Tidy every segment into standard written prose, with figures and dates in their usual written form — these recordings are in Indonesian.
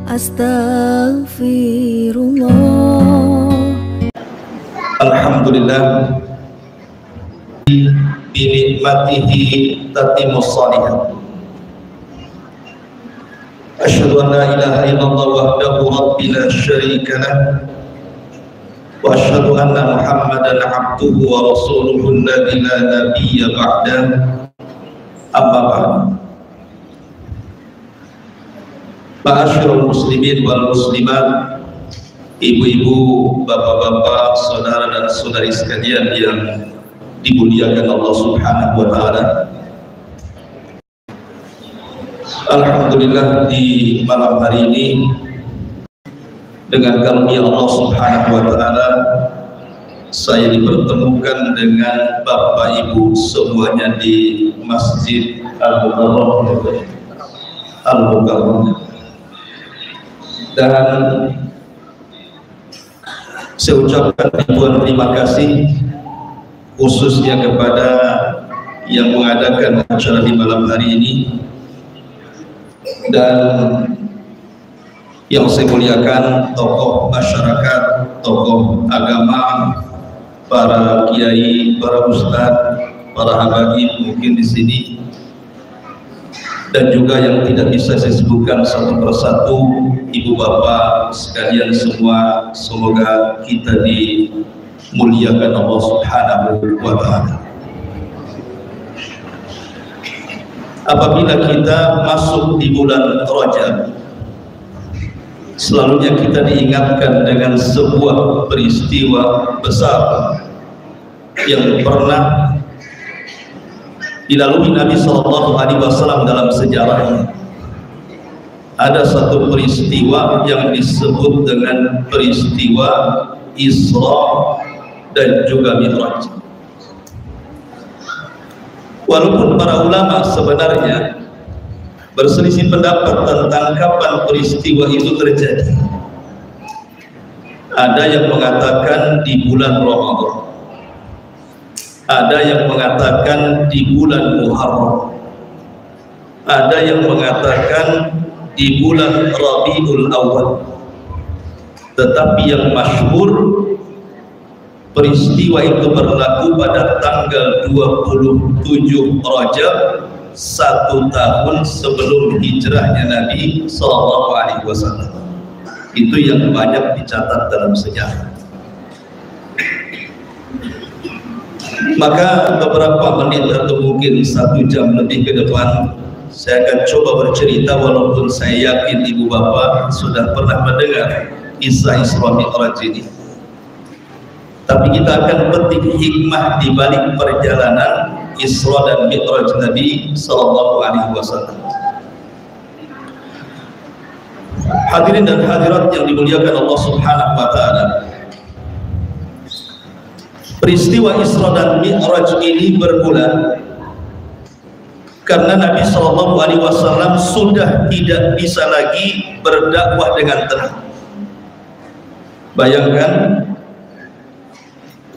Astaghfirullah. Alhamdulillah bi ni'matihi tatimmus shalihat. Asyhadu an la ilaha illallah wahdahu rabbi la syarika lah wa asyhadu anna Muhammadan abduhu wa rasuluhu alladzi la nabiyya ba'dahu. Amma ba'd. Ma'asyiral muslimin wal muslimat, ibu-ibu, bapak-bapak, saudara dan saudari sekalian yang dimuliakan Allah Subhanahu wa taala. Alhamdulillah, di malam hari ini dengan karunia Allah Subhanahu wa taala saya dipertemukan dengan Bapak Ibu semuanya di Masjid Al-Mukarram. Dan saya ucapkan ribuan terima kasih khususnya kepada yang mengadakan acara di malam hari ini, dan yang saya muliakan tokoh masyarakat, tokoh agama, para kiai, para ustadz, para habaib mungkin di sini, dan juga yang tidak bisa saya sebutkan satu persatu, ibu bapak sekalian semua, semoga kita dimuliakan Allah Subhanahu wa ta'ala. Apabila kita masuk di bulan Rajab, selalunya kita diingatkan dengan sebuah peristiwa besar yang pernah dilalui Nabi SAW dalam sejarahnya. Ada satu peristiwa yang disebut dengan peristiwa Isra dan juga Mi'raj. Walaupun para ulama sebenarnya berselisih pendapat tentang kapan peristiwa itu terjadi. Ada yang mengatakan di bulan Ramadan, ada yang mengatakan di bulan Muharram, ada yang mengatakan di bulan Rabiul Awal. Tetapi yang masyhur, peristiwa itu berlaku pada tanggal 27 Rajab, 1 tahun sebelum hijrahnya Nabi SAW. Itu yang banyak dicatat dalam sejarah. Maka beberapa menit atau mungkin 1 jam lebih ke depan, saya akan coba bercerita, walaupun saya yakin ibu bapak sudah pernah mendengar kisah Isra Mi'raj ini. Tapi kita akan petik hikmah di balik perjalanan Isra dan Mi'raj Nabi SAW. Hadirin dan hadirat yang dimuliakan Allah Subhanahu wa taala, peristiwa Isra dan Mi'raj ini bermula karena Nabi SAW sudah tidak bisa lagi berdakwah dengan tenang. Bayangkan,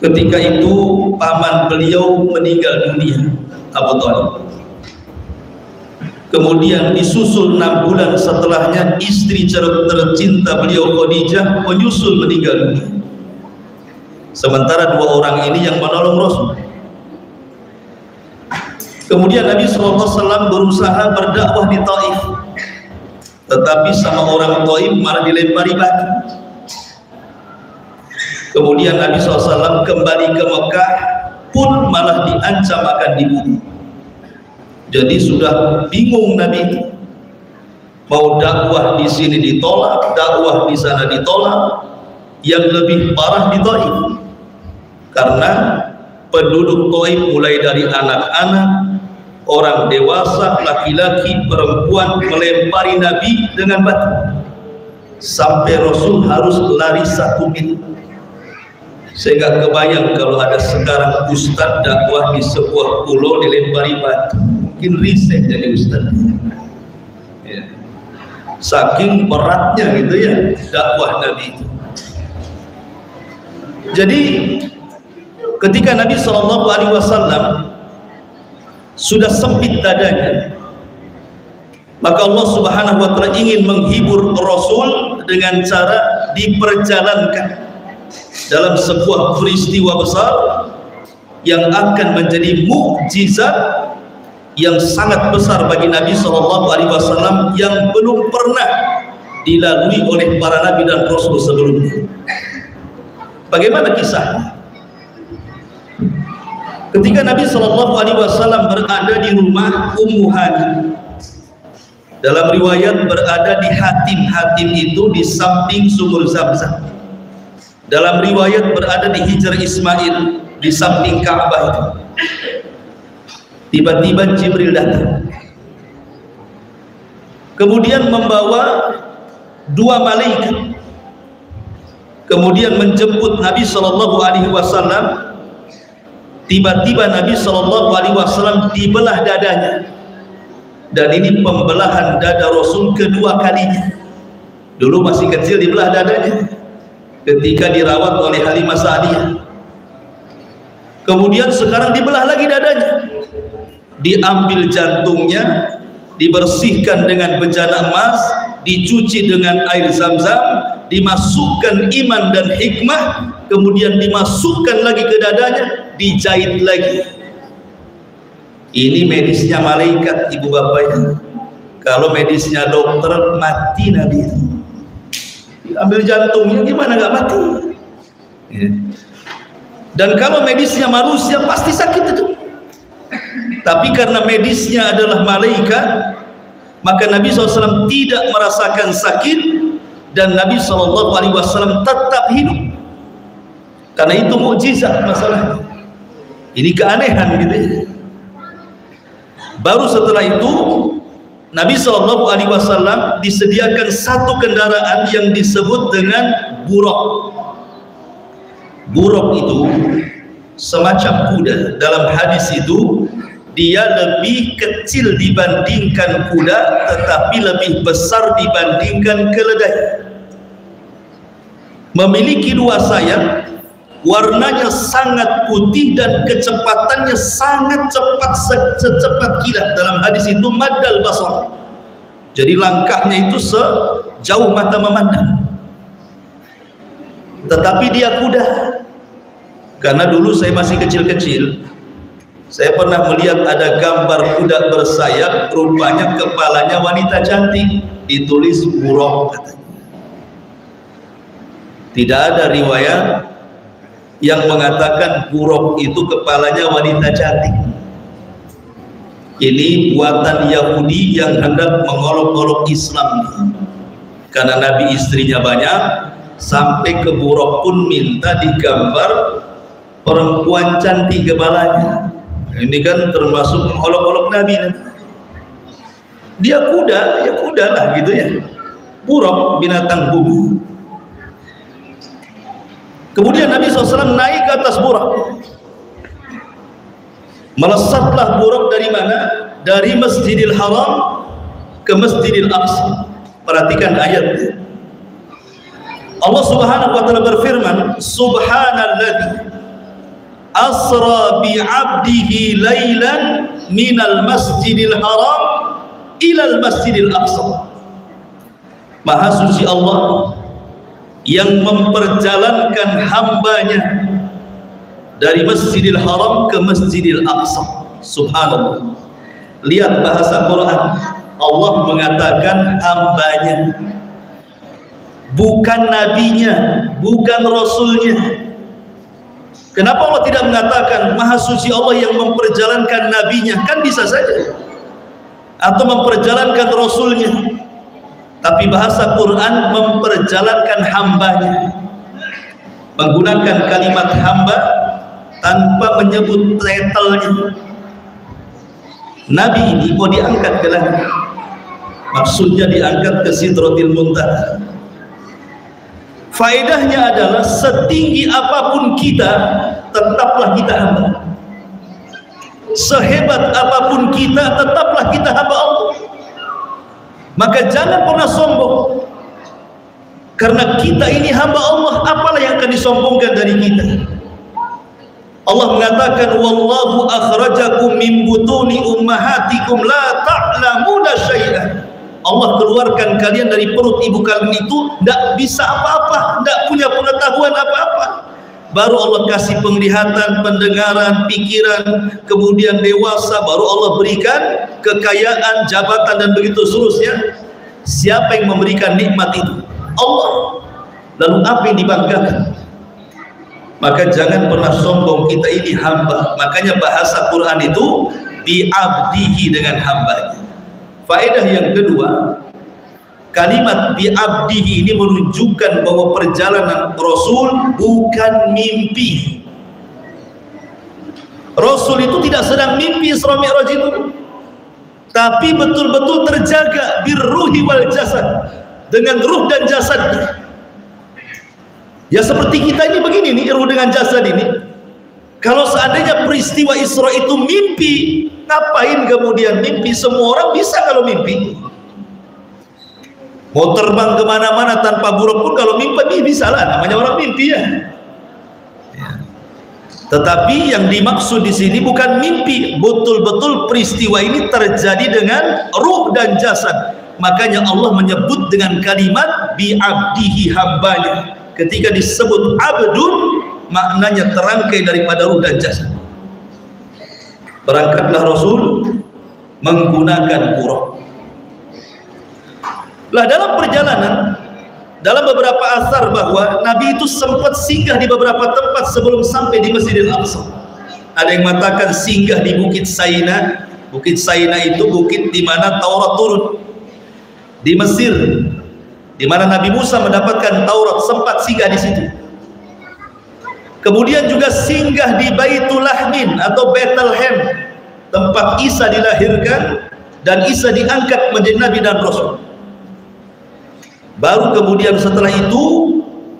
ketika itu paman beliau meninggal dunia, Abu Thalib. Kemudian disusul 6 bulan setelahnya istri tercinta beliau Khadijah menyusul meninggal dunia. Sementara 2 orang ini yang menolong Rasul. Kemudian Nabi SAW berusaha berdakwah di Taif, tetapi sama orang Taif malah dilempari batu. Kemudian Nabi SAW kembali ke Mekah pun malah diancam akan dibunuh. Jadi sudah bingung Nabi, mau dakwah di sini ditolak, dakwah di sana ditolak. Yang lebih parah di Taif, karena penduduk Taif mulai dari anak-anak, orang dewasa, laki-laki, perempuan melempari Nabi dengan batu, sampai Rasul harus lari 1 mil. Sehingga kebayang kalau ada sekarang ustadz dakwah di sebuah pulau dilempari batu, mungkin riset jadi ustadz ya. Saking beratnya gitu ya dakwah Nabi itu. Jadi ketika Nabi SAW sudah sempit dadanya, Maka Allah Subhanahu wa taala ingin menghibur Rasul dengan cara diperjalankan dalam sebuah peristiwa besar yang akan menjadi mukjizat yang sangat besar bagi Nabi SAW yang belum pernah dilalui oleh para nabi dan rasul sebelumnya. Bagaimana kisahnya? Ketika Nabi SAW berada di rumah Ummu Hani, dalam riwayat berada di Hatim. Hatim itu di samping sumur Zamzam. Dalam riwayat berada di Hijr Ismail, di samping Ka'bah itu. Tiba-tiba Jibril datang, kemudian membawa 2 malaikat, kemudian menjemput Nabi SAW. Tiba-tiba Nabi SAW dibelah dadanya, dan ini pembelahan dada Rasul kedua kalinya. Dulu masih kecil dibelah dadanya ketika dirawat oleh Halimah Sa'diyah. Kemudian sekarang dibelah lagi dadanya, diambil jantungnya, dibersihkan dengan bejana emas, dicuci dengan air Zamzam, dimasukkan iman dan hikmah, kemudian dimasukkan lagi ke dadanya, dijahit lagi. Ini medisnya malaikat, ibu bapaknya. Kalau medisnya dokter, mati Nabi. Ambil jantungnya gimana nggak mati? Dan kalau medisnya manusia pasti sakit itu. Tapi karena medisnya adalah malaikat, maka Nabi SAW tidak merasakan sakit, dan Nabi SAW tetap hidup. Karena itu mukjizat masalahnya. Ini keanehan gitu ya. Baru setelah itu Nabi SAW disediakan satu kendaraan yang disebut dengan buraq. Buraq itu semacam kuda. Dalam hadis itu dia lebih kecil dibandingkan kuda, tetapi lebih besar dibandingkan keledai. Memiliki 2 sayap, warnanya sangat putih dan kecepatannya sangat cepat, secepat kilat. Dalam hadis itu maddal basar, jadi langkahnya itu sejauh mata memandang. Tetapi dia kuda. Karena dulu saya masih kecil-kecil, saya pernah melihat ada gambar kuda bersayap, rupanya kepalanya wanita cantik, ditulis buraq katanya. Tidak ada riwayat yang mengatakan buraq itu kepalanya wanita cantik. Ini buatan Yahudi yang hendak mengolok-olok Islam. Karena Nabi istrinya banyak, sampai ke buraq pun minta digambar perempuan cantik kepalanya. Ini kan termasuk mengolok-olok Nabi. Dia kuda, ya kuda lah gitu ya. Buraq, binatang bumi. Kemudian Nabi SAW naik ke atas buraq. Melesatlah buraq dari mana? Dari Masjidil Haram ke Masjidil Aqsa. Perhatikan ayatnya. Allah Subhanahu wa taala berfirman, Subhanalladzi asra bi'abdihi laylan minal Masjidil Haram ilal Masjidil Aqsa. Maha suci Allah yang memperjalankan hambanya dari Masjidil Haram ke Masjidil Aqsa. Subhanallah. Lihat bahasa Quran, Allah mengatakan hambanya, bukan nabinya, bukan rasulnya. Kenapa Allah tidak mengatakan Maha suci Allah yang memperjalankan nabinya? Kan bisa saja. Atau memperjalankan rasulnya. Tapi bahasa Quran memperjalankan hambanya, menggunakan kalimat hamba tanpa menyebut title-nya. Nabi ini mau diangkat ke langit, maksudnya diangkat ke Sidratil Muntaha. Faedahnya adalah setinggi apapun kita, tetaplah kita hamba. Sehebat apapun kita, tetaplah kita hamba Allah. Maka jangan pernah sombong, karena kita ini hamba Allah. Apalah yang akan disombongkan dari kita? Allah mengatakan, wallahu akhrajakum min butuni ummahatikum la ta'lamuna syai'an. Allah keluarkan kalian dari perut ibu kalian itu tidak bisa apa-apa, tidak punya pengetahuan apa-apa. Baru Allah kasih penglihatan, pendengaran, pikiran, kemudian dewasa, baru Allah berikan kekayaan, jabatan, dan begitu seterusnya. Siapa yang memberikan nikmat itu? Allah. Lalu apa yang dibanggakan? Maka jangan pernah sombong, kita ini hamba. Makanya bahasa Quran itu bi'abdihi, dengan hambanya. Faedah yang kedua, kalimat bi'abdihi ini menunjukkan bahwa perjalanan Rasul bukan mimpi. Rasul itu tidak sedang mimpi Isra Mi'raj itu, tapi betul-betul terjaga birruhi wal jasad, dengan ruh dan jasad. Ya seperti kita ini begini nih, ruh dengan jasad ini. Kalau seandainya peristiwa Isra itu mimpi, ngapain kemudian mimpi? Semua orang bisa kalau mimpi. Mau terbang kemana-mana tanpa buruk pun kalau mimpi bisa lah, namanya orang mimpi ya. Tetapi yang dimaksud di sini bukan mimpi, betul-betul peristiwa ini terjadi dengan ruh dan jasad. Makanya Allah menyebut dengan kalimat bi'abdihi, hambanya. Ketika disebut abdun, maknanya terangkai daripada ruh dan jasad. Berangkatlah Rasul menggunakan buraq. Lah dalam perjalanan, dalam beberapa asar bahwa Nabi itu sempat singgah di beberapa tempat sebelum sampai di Masjidil Aqsa. Ada yang mengatakan singgah di Bukit Saina. Bukit Saina itu bukit di mana Taurat turun di Mesir, di mana Nabi Musa mendapatkan Taurat, sempat singgah di situ. Kemudian juga singgah di Baitul Lahmin atau Bethlehem, tempat Isa dilahirkan dan Isa diangkat menjadi Nabi dan Rasul. Baru kemudian setelah itu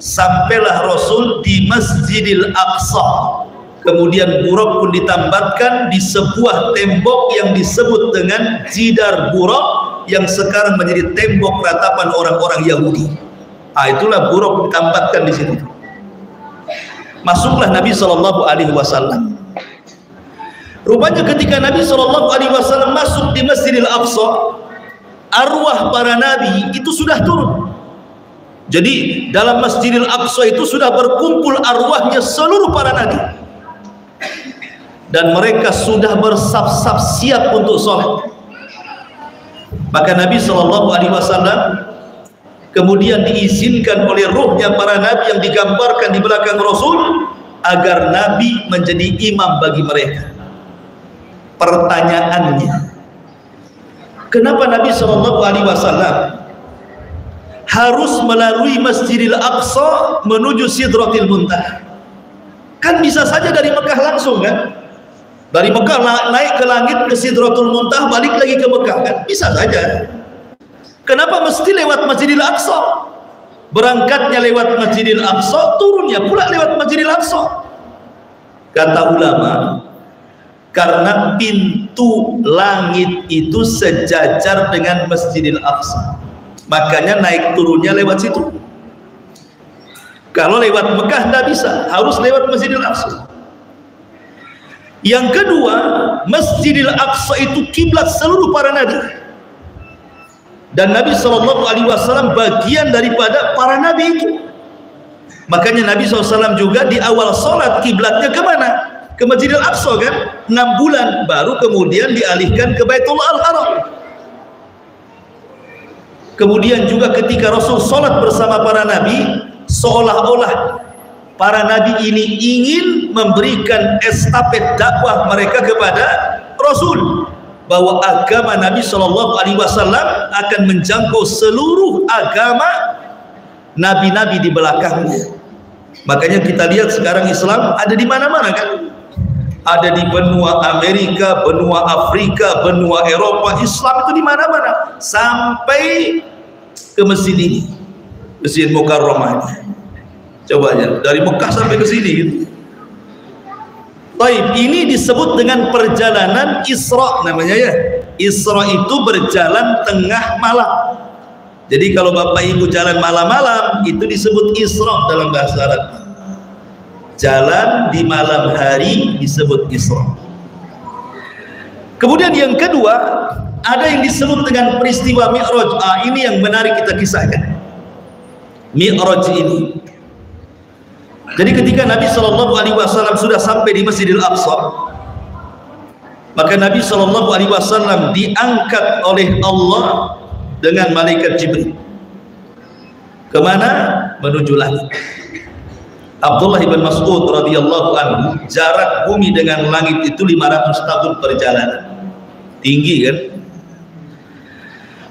sampailah Rasul di Masjidil Aqsa. Kemudian buraq pun ditambatkan di sebuah tembok yang disebut dengan Jidar Buraq, yang sekarang menjadi tembok ratapan orang-orang Yahudi. Itulah buraq ditambatkan di situ. Masuklah Nabi SAW. Rupanya ketika Nabi SAW masuk di Masjidil Aqsa, arwah para nabi itu sudah turun. Jadi dalam Masjidil Aqsa itu sudah berkumpul arwahnya seluruh para nabi, dan mereka sudah bersaf-saf siap untuk sholat. Maka Nabi SAW kemudian diizinkan oleh ruhnya para nabi yang digambarkan di belakang Rasul agar Nabi menjadi imam bagi mereka. Pertanyaannya, kenapa Nabi SAW harus melalui Masjidil Aqsa menuju Sidratil Muntaha? Kan bisa saja dari Mekah langsung kan? Dari Mekah naik ke langit ke Sidratul Muntaha, balik lagi ke Mekah, kan bisa saja. Kenapa mesti lewat Masjidil Aqsa? Berangkatnya lewat Masjidil Aqsa, turunnya pula lewat Masjidil Aqsa. Kata ulama, karena pintu langit itu sejajar dengan Masjidil Aqsa, makanya naik turunnya lewat situ. Kalau lewat Mekah tidak bisa, harus lewat Masjidil Aqsa. Yang kedua, Masjidil Aqsa itu kiblat seluruh para nabi, dan Nabi SAW bagian daripada para nabi itu. Makanya Nabi SAW juga di awal sholat kiblatnya kemana? Ke Masjidil Aqsa kan? 6 bulan baru kemudian dialihkan ke Baitullah Al-Haram. Kemudian juga ketika Rasul sholat bersama para nabi, seolah-olah para nabi ini ingin memberikan estafet dakwah mereka kepada Rasul, bahwa agama Nabi SAW akan menjangkau seluruh agama nabi-nabi di belakangnya. Makanya kita lihat sekarang Islam ada di mana-mana kan? Ada di benua Amerika, benua Afrika, benua Eropa. Islam itu di mana-mana, sampai ke masjid ini, Masjid Mukarramah. Coba aja dari Mekah sampai ke sini gitu. Taib, ini disebut dengan perjalanan Isra namanya ya. Isra itu berjalan tengah malam. Jadi kalau Bapak Ibu jalan malam-malam itu disebut Isra dalam bahasa Arab. Jalan di malam hari disebut Isra. Kemudian yang kedua, ada yang disebut dengan peristiwa Mi'raj. Ini yang menarik kita kisahkan. Mi'raj ini. Jadi ketika Nabi SAW sudah sampai di Masjidil Aqsa, maka Nabi SAW diangkat oleh Allah dengan malaikat Jibril. Kemana? Menuju langit. Abdullah bin Mas'ud radhiyallahu anhu, jarak bumi dengan langit itu 500 tahun perjalanan. Tinggi kan?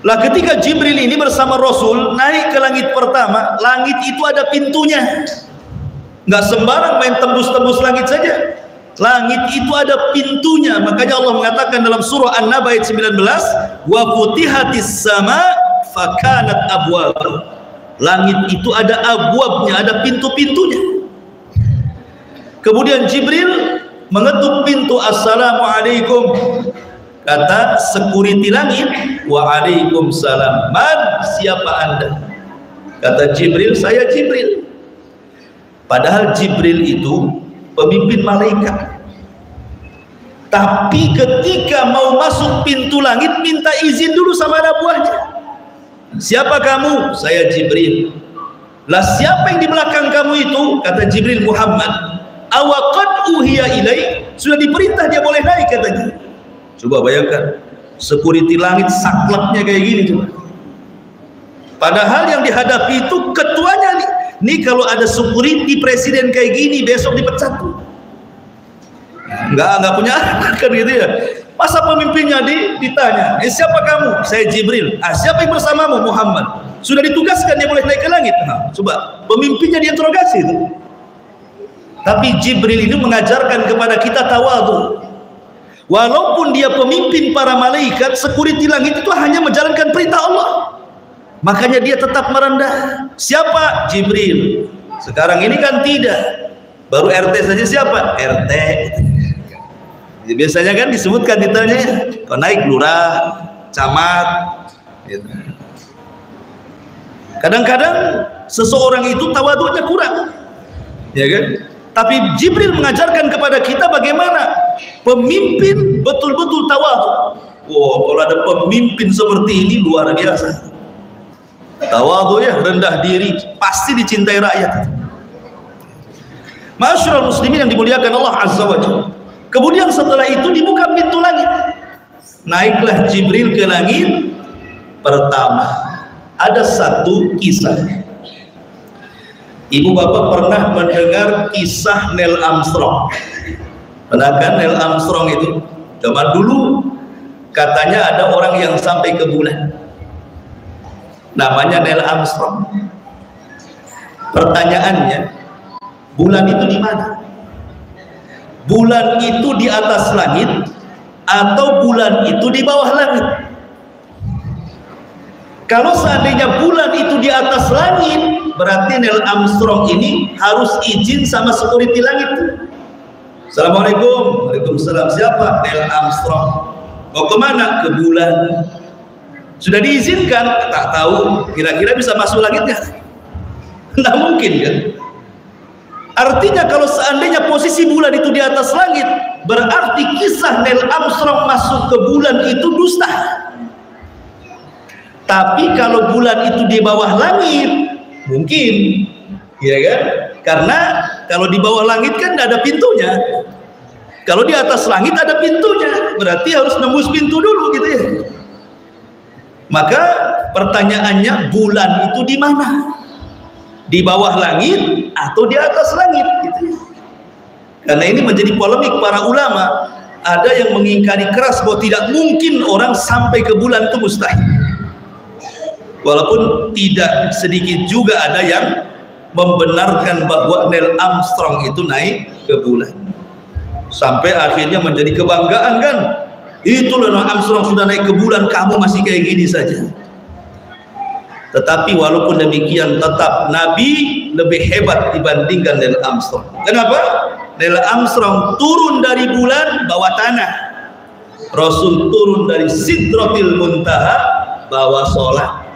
Lah ketika Jibril ini bersama Rasul naik ke langit pertama, langit itu ada pintunya. Nggak sembarang main tembus-tembus langit saja. Langit itu ada pintunya. Makanya Allah mengatakan dalam surah An-Naba ayat 19, wa futihatis sama fakanat abwab. Langit itu ada abwabnya, ada pintu-pintunya. Kemudian Jibril mengetuk pintu, assalamualaikum. Kata security langit, waalaikumsalam. Man, siapa anda? Kata Jibril, saya Jibril. Padahal Jibril itu pemimpin malaikat. Tapi ketika mau masuk pintu langit, minta izin dulu sama anak buahnya. Siapa kamu? Saya Jibril. Lah siapa yang di belakang kamu itu? Kata Jibril, Muhammad. Awaqad uhiya ilai, sudah diperintah dia boleh naik katanya. Coba bayangkan, security langit saklapnya kayak gini coba. Padahal yang dihadapi itu ketuanya nih. Nih kalau ada security presiden kayak gini besok dipecat tuh. Enggak punya kan gitu ya. Masa pemimpinnya ditanya, siapa kamu? Saya Jibril. Siapa yang bersamamu? Muhammad. Sudah ditugaskan dia boleh naik ke langit. Nah, coba pemimpinnya diinterogasi itu. Tapi Jibril ini mengajarkan kepada kita tawadhu. Walaupun dia pemimpin para malaikat, security langit itu hanya menjalankan perintah Allah. Makanya dia tetap merendah. Siapa? Jibril. Sekarang ini kan tidak. Baru RT saja siapa? RT. Biasanya kan disebutkan detailnya. Kalau naik lurah, camat. Gitu. Kadang-kadang seseorang itu tawadhunya kurang. Ya kan? Tapi Jibril mengajarkan kepada kita bagaimana pemimpin betul-betul tawadhu. Wow, kalau ada pemimpin seperti ini luar biasa. Tawadhu ya, rendah diri, pasti dicintai rakyat. Ma'asyiral muslimin yang dimuliakan Allah Azza wa Jalla. Kemudian setelah itu dibuka pintu langit. Naiklah Jibril ke langit pertama. Ada satu kisah. Ibu bapak pernah mendengar kisah Neil Armstrong? Pernah kan Neil Armstrong itu? Zaman dulu katanya ada orang yang sampai ke bulan. Namanya Neil Armstrong. Pertanyaannya, bulan itu di mana? Bulan itu di atas langit atau bulan itu di bawah langit? Kalau seandainya bulan itu di atas langit, berarti Neil Armstrong ini harus izin sama security langit. Assalamualaikum. Waalaikumsalam. Siapa? Neil Armstrong. Mau kemana? Ke bulan. Sudah diizinkan? Tak tahu. Kira-kira bisa masuk langitnya? Tidak mungkin kan? Artinya kalau seandainya posisi bulan itu di atas langit, berarti kisah Neil Armstrong masuk ke bulan itu dusta. Tapi kalau bulan itu di bawah langit, mungkin, ya kan? Karena kalau di bawah langit kan tidak ada pintunya. Kalau di atas langit ada pintunya, berarti harus nembus pintu dulu, gitu ya. Maka pertanyaannya, bulan itu di mana? Di bawah langit atau di atas langit? Gitu ya. Karena ini menjadi polemik para ulama. Ada yang mengingkari keras bahwa tidak mungkin orang sampai ke bulan, itu mustahil. Walaupun tidak sedikit juga ada yang membenarkan bahwa Neil Armstrong itu naik ke bulan. Sampai akhirnya menjadi kebanggaan kan. Itulah Neil Armstrong sudah naik ke bulan, kamu masih kayak gini saja. Tetapi walaupun demikian tetap Nabi lebih hebat dibandingkan Neil Armstrong. Kenapa? Neil Armstrong turun dari bulan bawa tanah. Rasul turun dari Sidratil Muntaha bawa sholat.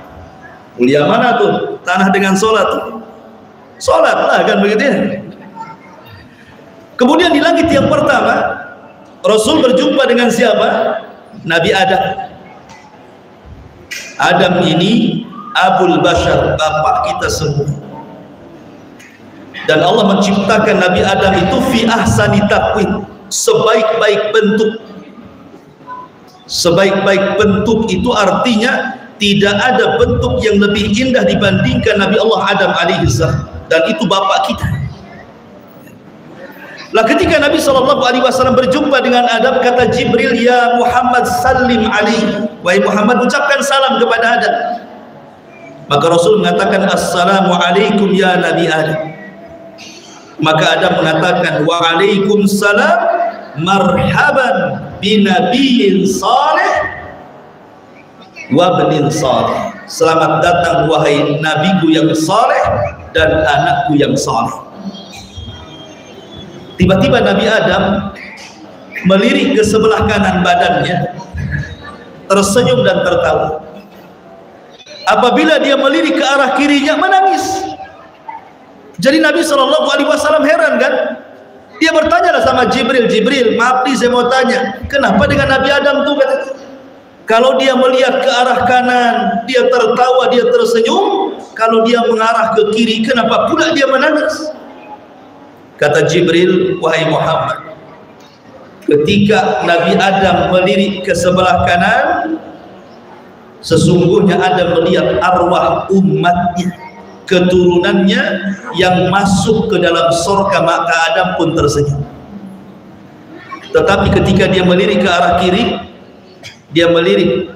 Mulia mana tuh? Tanah dengan sholat. Sholat lah kan begitu ya. Kemudian di langit yang pertama Rasul berjumpa dengan siapa? Nabi Adam. Adam ini Abul Bashar, bapak kita semua. Dan Allah menciptakan Nabi Adam itu fi ahsani taqwim, sebaik-baik bentuk. Sebaik-baik bentuk itu artinya tidak ada bentuk yang lebih indah dibandingkan Nabi Allah Adam alaihissalam, dan itu bapak kita. Lah ketika Nabi SAW berjumpa dengan Adam, kata Jibril, ya Muhammad salim alaihi, wahai Muhammad ucapkan salam kepada Adam. Maka Rasul mengatakan assalamu alaikum ya Nabi Adam. Maka Adam mengatakan wa alaikumussalam marhaban binabiyyin salih wa ibnin salih. Selamat datang wahai nabiku yang saleh dan anakku yang saleh. Tiba-tiba Nabi Adam melirik ke sebelah kanan badannya, tersenyum dan tertawa. Apabila dia melirik ke arah kirinya, menangis. Jadi Nabi SAW heran kan? Dia bertanya sama Jibril, Jibril, maaf nih saya mau tanya, kenapa dengan Nabi Adam tuh kata, kalau dia melihat ke arah kanan dia tertawa, dia tersenyum, kalau dia mengarah ke kiri kenapa pula dia menangis? Kata Jibril, wahai Muhammad, ketika Nabi Adam melirik ke sebelah kanan, sesungguhnya Adam melihat arwah umatnya, keturunannya yang masuk ke dalam surga, maka Adam pun tersenyum. Tetapi ketika dia melirik ke arah kiri, dia melirik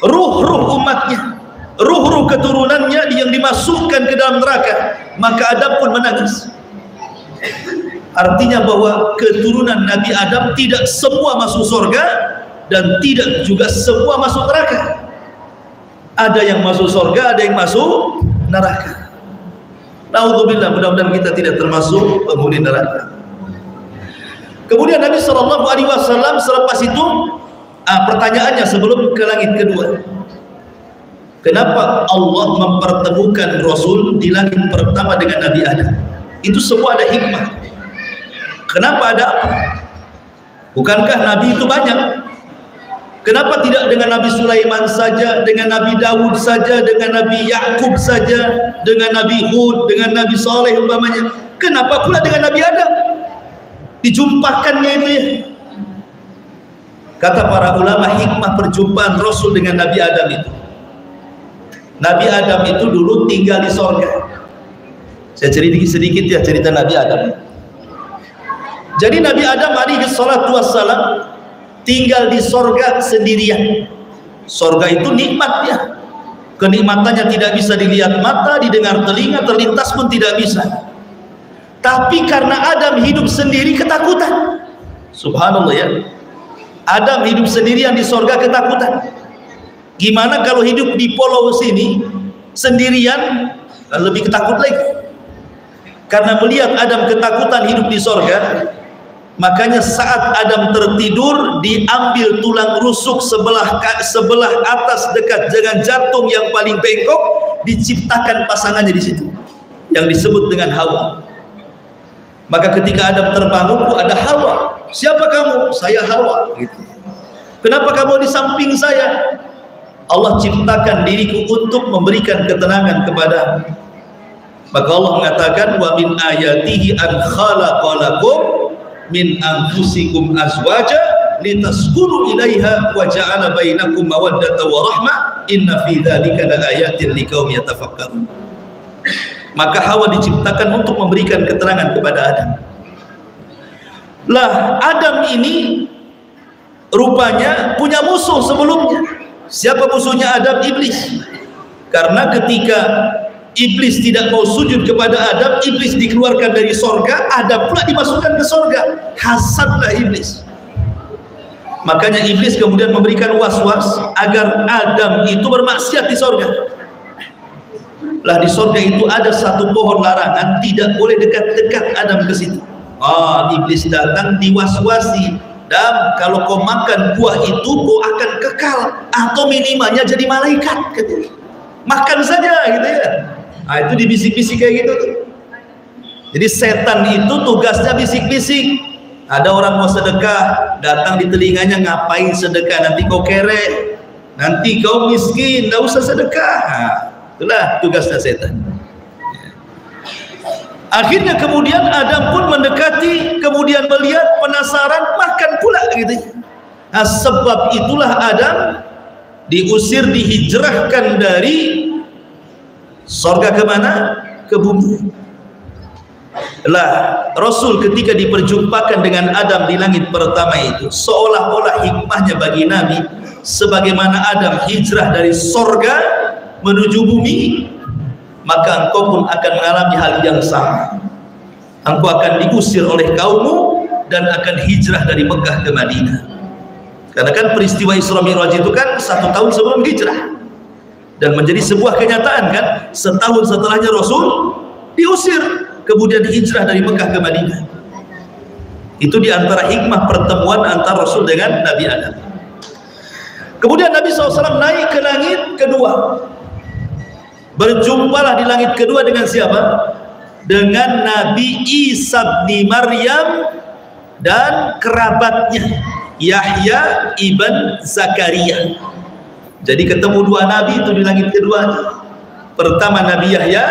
ruh-ruh umatnya, ruh-ruh keturunannya yang dimasukkan ke dalam neraka, maka Adam pun menangis. Artinya bahwa keturunan Nabi Adam tidak semua masuk surga dan tidak juga semua masuk neraka. Ada yang masuk surga, ada yang masuk neraka. Naudzubillah, mudah-mudahan kita tidak termasuk penghuni neraka. Kemudian Nabi SAW selepas itu pertanyaannya sebelum ke langit kedua, kenapa Allah mempertemukan Rasul di langit pertama dengan Nabi Adam? Itu semua ada hikmah. Kenapa ada apa? Bukankah Nabi itu banyak? Kenapa tidak dengan Nabi Sulaiman saja, dengan Nabi Dawud saja, dengan Nabi Yakub saja, dengan Nabi Hud, dengan Nabi Saleh umpamanya? Kenapa pula dengan Nabi Adam dijumpakannya itu ya? Kata para ulama, hikmah perjumpaan Rasul dengan Nabi Adam itu, Nabi Adam itu dulu tinggal di sorga. Saya cerita sedikit ya cerita Nabi Adam. Jadi Nabi Adam alaihi salatu wassalam tinggal di sorga sendirian. Sorga itu nikmat ya, kenikmatannya tidak bisa dilihat mata, didengar telinga, terlintas pun tidak bisa. Tapi karena Adam hidup sendiri ketakutan. Subhanallah ya, Adam hidup sendirian di sorga ketakutan. Gimana kalau hidup di pulau sini sendirian, lebih ketakut lagi. Karena melihat Adam ketakutan hidup di sorga, makanya saat Adam tertidur diambil tulang rusuk sebelah atas dekat dengan jantung yang paling bengkok, diciptakan pasangannya di situ yang disebut dengan Hawa. Maka ketika Adam terbangun, ada Hawa. Siapa kamu? Saya Hawa. Gitu. Kenapa kamu di samping saya? Allah ciptakan diriku untuk memberikan ketenangan kepada. Maka Allah mengatakan wa min ayatihi an khalaqalakum min anfusikum azwaja litaskunu ilaiha wa ja'ala bainakum mawaddatan wa rahmah inna fi dzalika laayatin liqaumin yatafakkarun. Maka Hawa diciptakan untuk memberikan keterangan kepada Adam. Lah Adam ini rupanya punya musuh sebelumnya. Siapa musuhnya Adam? Iblis. Karena ketika Iblis tidak mau sujud kepada Adam, Iblis dikeluarkan dari sorga, Adam pula dimasukkan ke sorga. Hasadlah Iblis. Makanya Iblis kemudian memberikan was-was agar Adam itu bermaksiat di sorga. Lah di sorga itu ada satu pohon larangan, tidak boleh dekat-dekat Adam ke situ. Iblis datang diwas-wasi, Adam, kalau kau makan buah itu kau akan kekal atau minimalnya jadi malaikat. Makan saja gitu ya. Itu dibisik-bisik kayak gitu tuh. Jadi setan itu tugasnya bisik-bisik. Ada orang mau sedekah, datang di telinganya, ngapain sedekah, nanti kau kere. nanti kau miskin, tidak usah sedekah. Itulah tugasnya setan. Akhirnya kemudian Adam pun mendekati, kemudian melihat, penasaran, makan pula gitu. Nah, sebab itulah Adam diusir, dihijrahkan dari surga ke mana? Ke bumi. Lah Rasul ketika diperjumpakan dengan Adam di langit pertama itu, seolah-olah hikmahnya bagi Nabi, sebagaimana Adam hijrah dari surga menuju bumi, maka engkau pun akan mengalami hal yang sama. Engkau akan diusir oleh kaummu dan akan hijrah dari Mekah ke Madinah. Karena kan peristiwa Isra Mi'raj itu kan 1 tahun sebelum hijrah, dan menjadi sebuah kenyataan kan, setahun setelahnya Rasul diusir, kemudian hijrah dari Mekah ke Madinah. Itu diantara hikmah pertemuan antara Rasul dengan Nabi Adam. Kemudian Nabi SAW naik ke langit kedua. Berjumpalah di langit kedua dengan siapa? Dengan Nabi Isa bin Maryam dan kerabatnya Yahya ibn Zakaria. Jadi ketemu dua nabi itu di langit kedua. Pertama Nabi Yahya,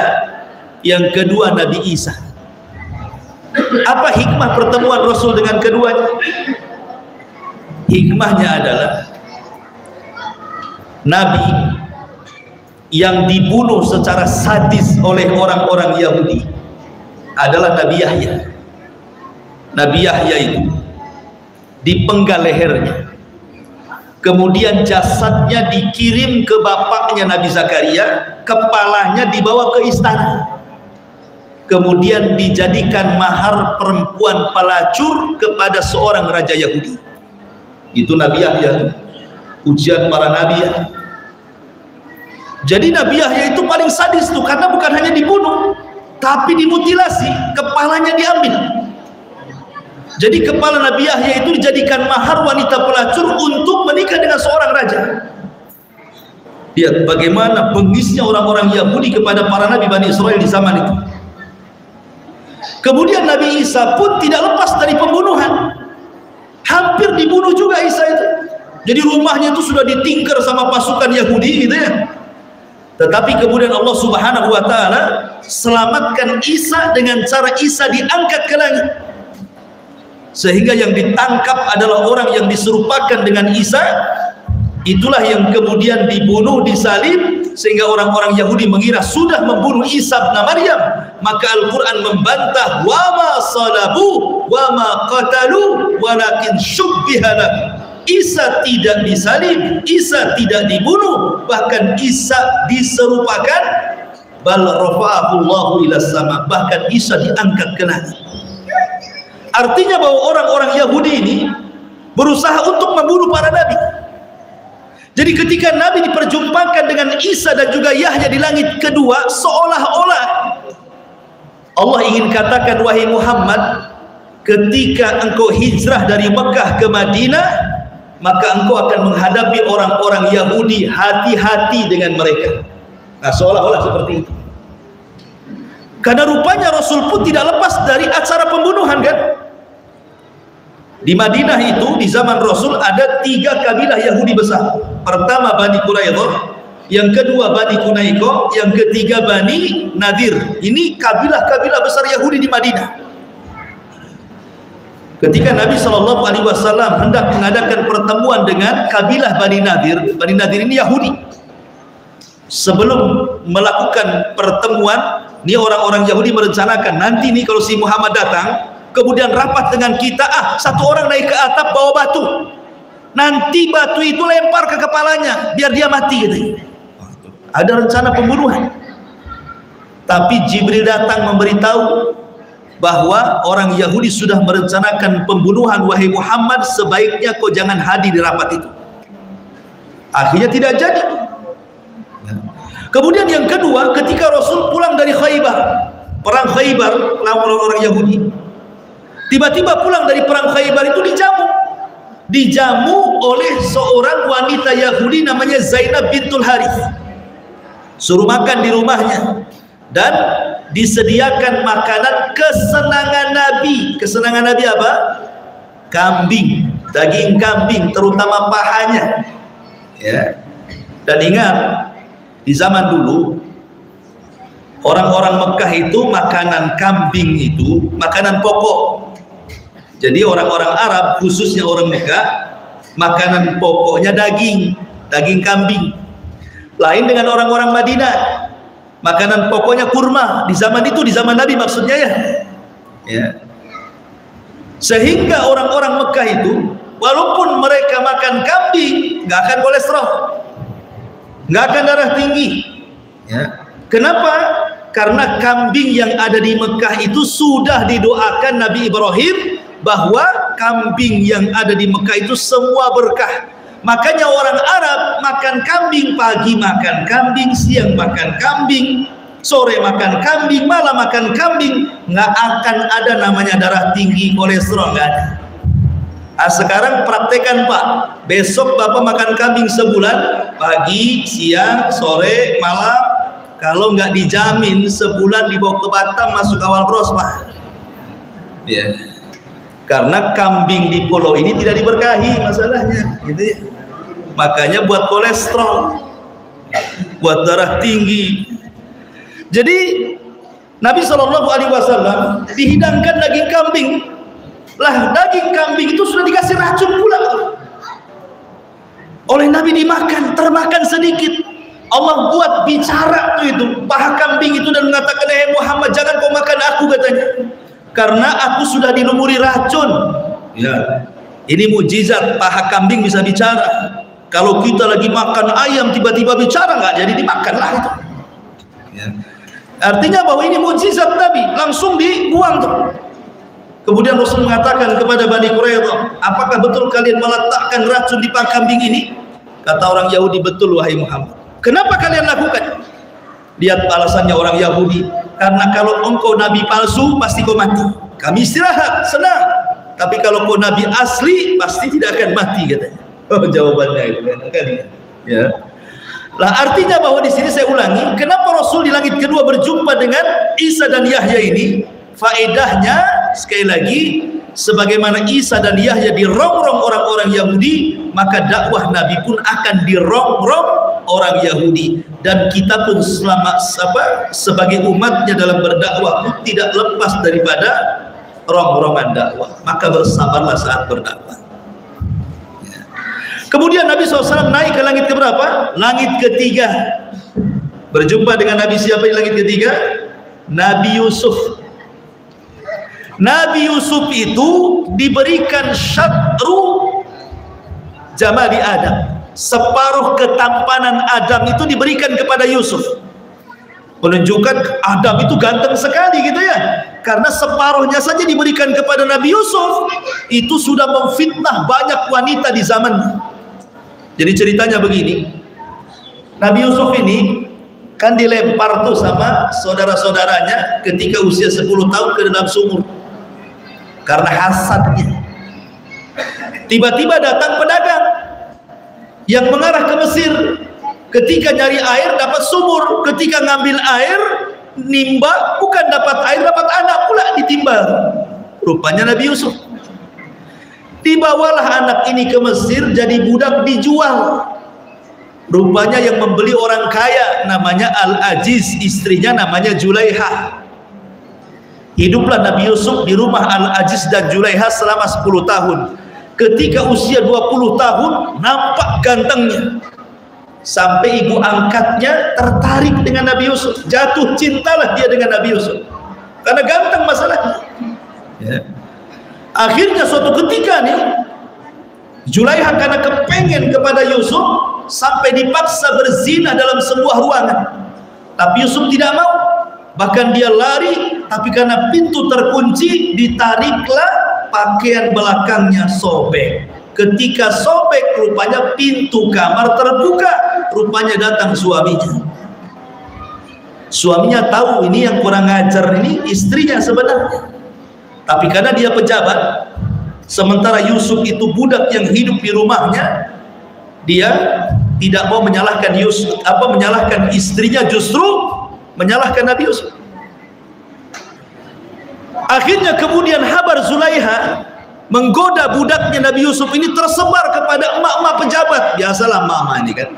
yang kedua Nabi Isa. Apa hikmah pertemuan Rasul dengan keduanya? Hikmahnya adalah Nabi yang dibunuh secara sadis oleh orang-orang Yahudi adalah Nabi Yahya. Nabi Yahya itu dipenggal lehernya, kemudian jasadnya dikirim ke bapaknya Nabi Zakaria, kepalanya dibawa ke istana, kemudian dijadikan mahar perempuan pelacur kepada seorang raja Yahudi. Itu Nabi Yahya, ujian para nabi ya. Jadi Nabi Yahya itu paling sadis tuh, karena bukan hanya dibunuh, tapi dimutilasi, kepalanya diambil. Jadi kepala Nabi Yahya itu dijadikan mahar wanita pelacur untuk menikah dengan seorang raja. Lihat bagaimana bengisnya orang-orang Yahudi kepada para nabi Bani Israel di zaman itu. Kemudian Nabi Isa pun tidak lepas dari pembunuhan. Hampir dibunuh juga Isa itu. Jadi rumahnya itu sudah ditingker sama pasukan Yahudi gitu ya. Tetapi kemudian Allah Subhanahu wa taala selamatkan Isa dengan cara Isa diangkat ke langit. Sehingga yang ditangkap adalah orang yang diserupakan dengan Isa. Itulah yang kemudian dibunuh, disalib, sehingga orang-orang Yahudi mengira sudah membunuh Isa bin Maryam. Maka Al-Quran membantah, wa ma salabu wa ma qatalu walakin syubbiha lahu. Isa tidak disalib, Isa tidak dibunuh, bahkan Isa diserupakan, bal rafa'ahu Allahu ila sama, bahkan Isa diangkat ke langit. Artinya bahwa orang-orang Yahudi ini berusaha untuk membunuh para nabi. Jadi ketika Nabi diperjumpakan dengan Isa dan juga Yahya di langit kedua, seolah-olah Allah ingin katakan, wahai Muhammad, ketika engkau hijrah dari Mekah ke Madinah, maka engkau akan menghadapi orang-orang Yahudi, hati-hati dengan mereka. Nah, seolah-olah seperti itu. Karena rupanya Rasul pun tidak lepas dari acara pembunuhan kan. Di Madinah itu di zaman Rasul ada 3 kabilah Yahudi besar. Pertama Bani Quraidah, yang kedua Bani Qunaiqah, yang ketiga Bani Nadir. Ini kabilah-kabilah besar Yahudi di Madinah. Ketika Nabi SAW hendak mengadakan pertemuan dengan kabilah Bani Nadir ini Yahudi. Sebelum melakukan pertemuan, ini orang-orang Yahudi merencanakan, nanti nih kalau si Muhammad datang, kemudian rapat dengan kita, satu orang naik ke atap bawa batu, nanti batu itu lempar ke kepalanya biar dia mati gitu. Ada rencana pembunuhan. Tapi Jibril datang memberitahu bahwa orang Yahudi sudah merencanakan pembunuhan, wahai Muhammad, sebaiknya kau jangan hadir di rapat itu. Akhirnya tidak jadi. Kemudian yang kedua, ketika Rasul pulang dari Khaybar, perang Khaybar lawan orang Yahudi, tiba-tiba pulang dari perang Khaybar itu dijamu oleh seorang wanita Yahudi namanya Zainab bintul Harith. Suruh makan di rumahnya dan disediakan makanan kesenangan Nabi. Kesenangan Nabi apa? Kambing, daging kambing, terutama pahanya. Ya. Dan ingat, di zaman dulu orang-orang Mekah itu makanan kambing itu makanan pokok. Jadi orang-orang Arab, khususnya orang Mekah, makanan pokoknya daging kambing. Lain dengan orang-orang Madinah, makanan pokoknya kurma. Di zaman itu, di zaman Nabi maksudnya ya. Sehingga orang-orang Mekah itu walaupun mereka makan kambing nggak akan kolesterol, nggak akan darah tinggi ya. Kenapa? Karena kambing yang ada di Mekah itu sudah didoakan Nabi Ibrahim bahwa kambing yang ada di Mekah itu semua berkah. Makanya orang Arab makan kambing, pagi makan kambing, siang makan kambing, sore makan kambing, malam makan kambing. Nggak akan ada namanya darah tinggi, kolesterol, nggak ada. Sekarang praktekan Pak, besok Bapak makan kambing sebulan, pagi, siang, sore, malam. Kalau nggak dijamin sebulan dibawa ke Batam masuk awal bros Pak ya. Karena kambing di pulau ini tidak diberkahi masalahnya gitu ya. Makanya buat kolesterol, buat darah tinggi. Jadi Nabi SAW dihidangkan daging kambing. Lah daging kambing itu sudah dikasih racun pula oleh Nabi, dimakan, termakan sedikit. Allah buat bicara itu paha kambing itu dan mengatakan, "Hei Muhammad, jangan kau makan aku," katanya, "karena aku sudah dilumuri racun." Ya, ini mujizat, paha kambing bisa bicara. Kalau kita lagi makan ayam tiba-tiba bicara, nggak jadi dimakan lah itu ya. Artinya bahwa ini mujizat Nabi, langsung dibuang tuh. Kemudian Rasul mengatakan kepada Bani Quraidah, "Apakah betul kalian meletakkan racun di paha kambing ini?" Kata orang Yahudi, "Betul wahai Muhammad." "Kenapa kalian lakukan?" Lihat alasannya orang Yahudi, "Karena kalau engkau nabi palsu pasti kau mati. Kami istirahat, senang. Tapi kalau kau nabi asli pasti tidak akan mati," katanya. Oh, jawabannya itu enak kali ya. Lah artinya bahwa di sini saya ulangi, kenapa Rasul di langit kedua berjumpa dengan Isa dan Yahya ini? Faedahnya sekali lagi, sebagaimana Isa dan Yahya dirongrong orang-orang Yahudi, maka dakwah Nabi pun akan dirongrong orang Yahudi. Dan kita pun selama sebagai umatnya dalam berdakwah pun tidak lepas daripada rongrongan dakwah. Maka bersabarlah saat berdakwah. Kemudian Nabi SAW naik ke langit keberapa? Langit ketiga. Berjumpa dengan Nabi siapa di langit ketiga? Nabi Yusuf. Nabi Yusuf itu diberikan syatru jamali Adam. Separuh ketampanan Adam itu diberikan kepada Yusuf. Menunjukkan Adam itu ganteng sekali gitu ya. Karena separuhnya saja diberikan kepada Nabi Yusuf, itu sudah memfitnah banyak wanita di zamannya. Jadi ceritanya begini, Nabi Yusuf ini kan dilempar tuh sama saudara-saudaranya ketika usia 10 tahun ke dalam sumur karena hasadnya. Tiba-tiba datang pedagang yang mengarah ke Mesir. Ketika nyari air dapat sumur, ketika ngambil air nimba, bukan dapat air, dapat anak pula ditimbal. Rupanya Nabi Yusuf. Dibawalah anak ini ke Mesir jadi budak dijual. Rupanya yang membeli orang kaya namanya Al-Aziz, istrinya namanya Julaiha. Hiduplah Nabi Yusuf di rumah Al-Aziz dan Julaiha selama 10 tahun. Ketika usia 20 tahun nampak gantengnya, sampai ibu angkatnya tertarik dengan Nabi Yusuf. Jatuh cintalah dia dengan Nabi Yusuf karena ganteng masalahnya ya. Akhirnya suatu ketika nih Julaiha karena kepengen kepada Yusuf sampai dipaksa berzina dalam sebuah ruangan, tapi Yusuf tidak mau, bahkan dia lari, tapi karena pintu terkunci ditariklah pakaian belakangnya sobek. Ketika sobek rupanya pintu kamar terbuka, rupanya datang suaminya. Suaminya tahu ini yang kurang ajar ini istrinya sebenarnya, tapi karena dia pejabat, sementara Yusuf itu budak yang hidup di rumahnya, dia tidak mau menyalahkan Yusuf, menyalahkan istrinya, justru menyalahkan Nabi Yusuf. Akhirnya kemudian kabar Zulaiha menggoda budaknya Nabi Yusuf ini tersebar kepada emak-emak pejabat. Biasalah mama ini kan,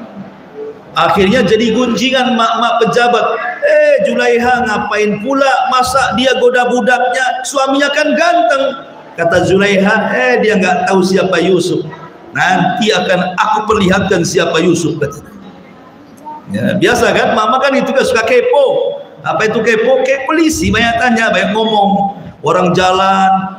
Akhirnya jadi gunjingan mak-mak pejabat. Zulaiha ngapain pula, masa dia goda budaknya, suaminya kan ganteng. Kata Zulaiha, dia nggak tahu siapa Yusuf. Nanti akan aku perlihatkan siapa Yusuf. Ya, biasa kan, mama kan itu kan suka kepo. Apa itu kepo? Kayak polisi, banyak tanya, banyak ngomong. Orang jalan,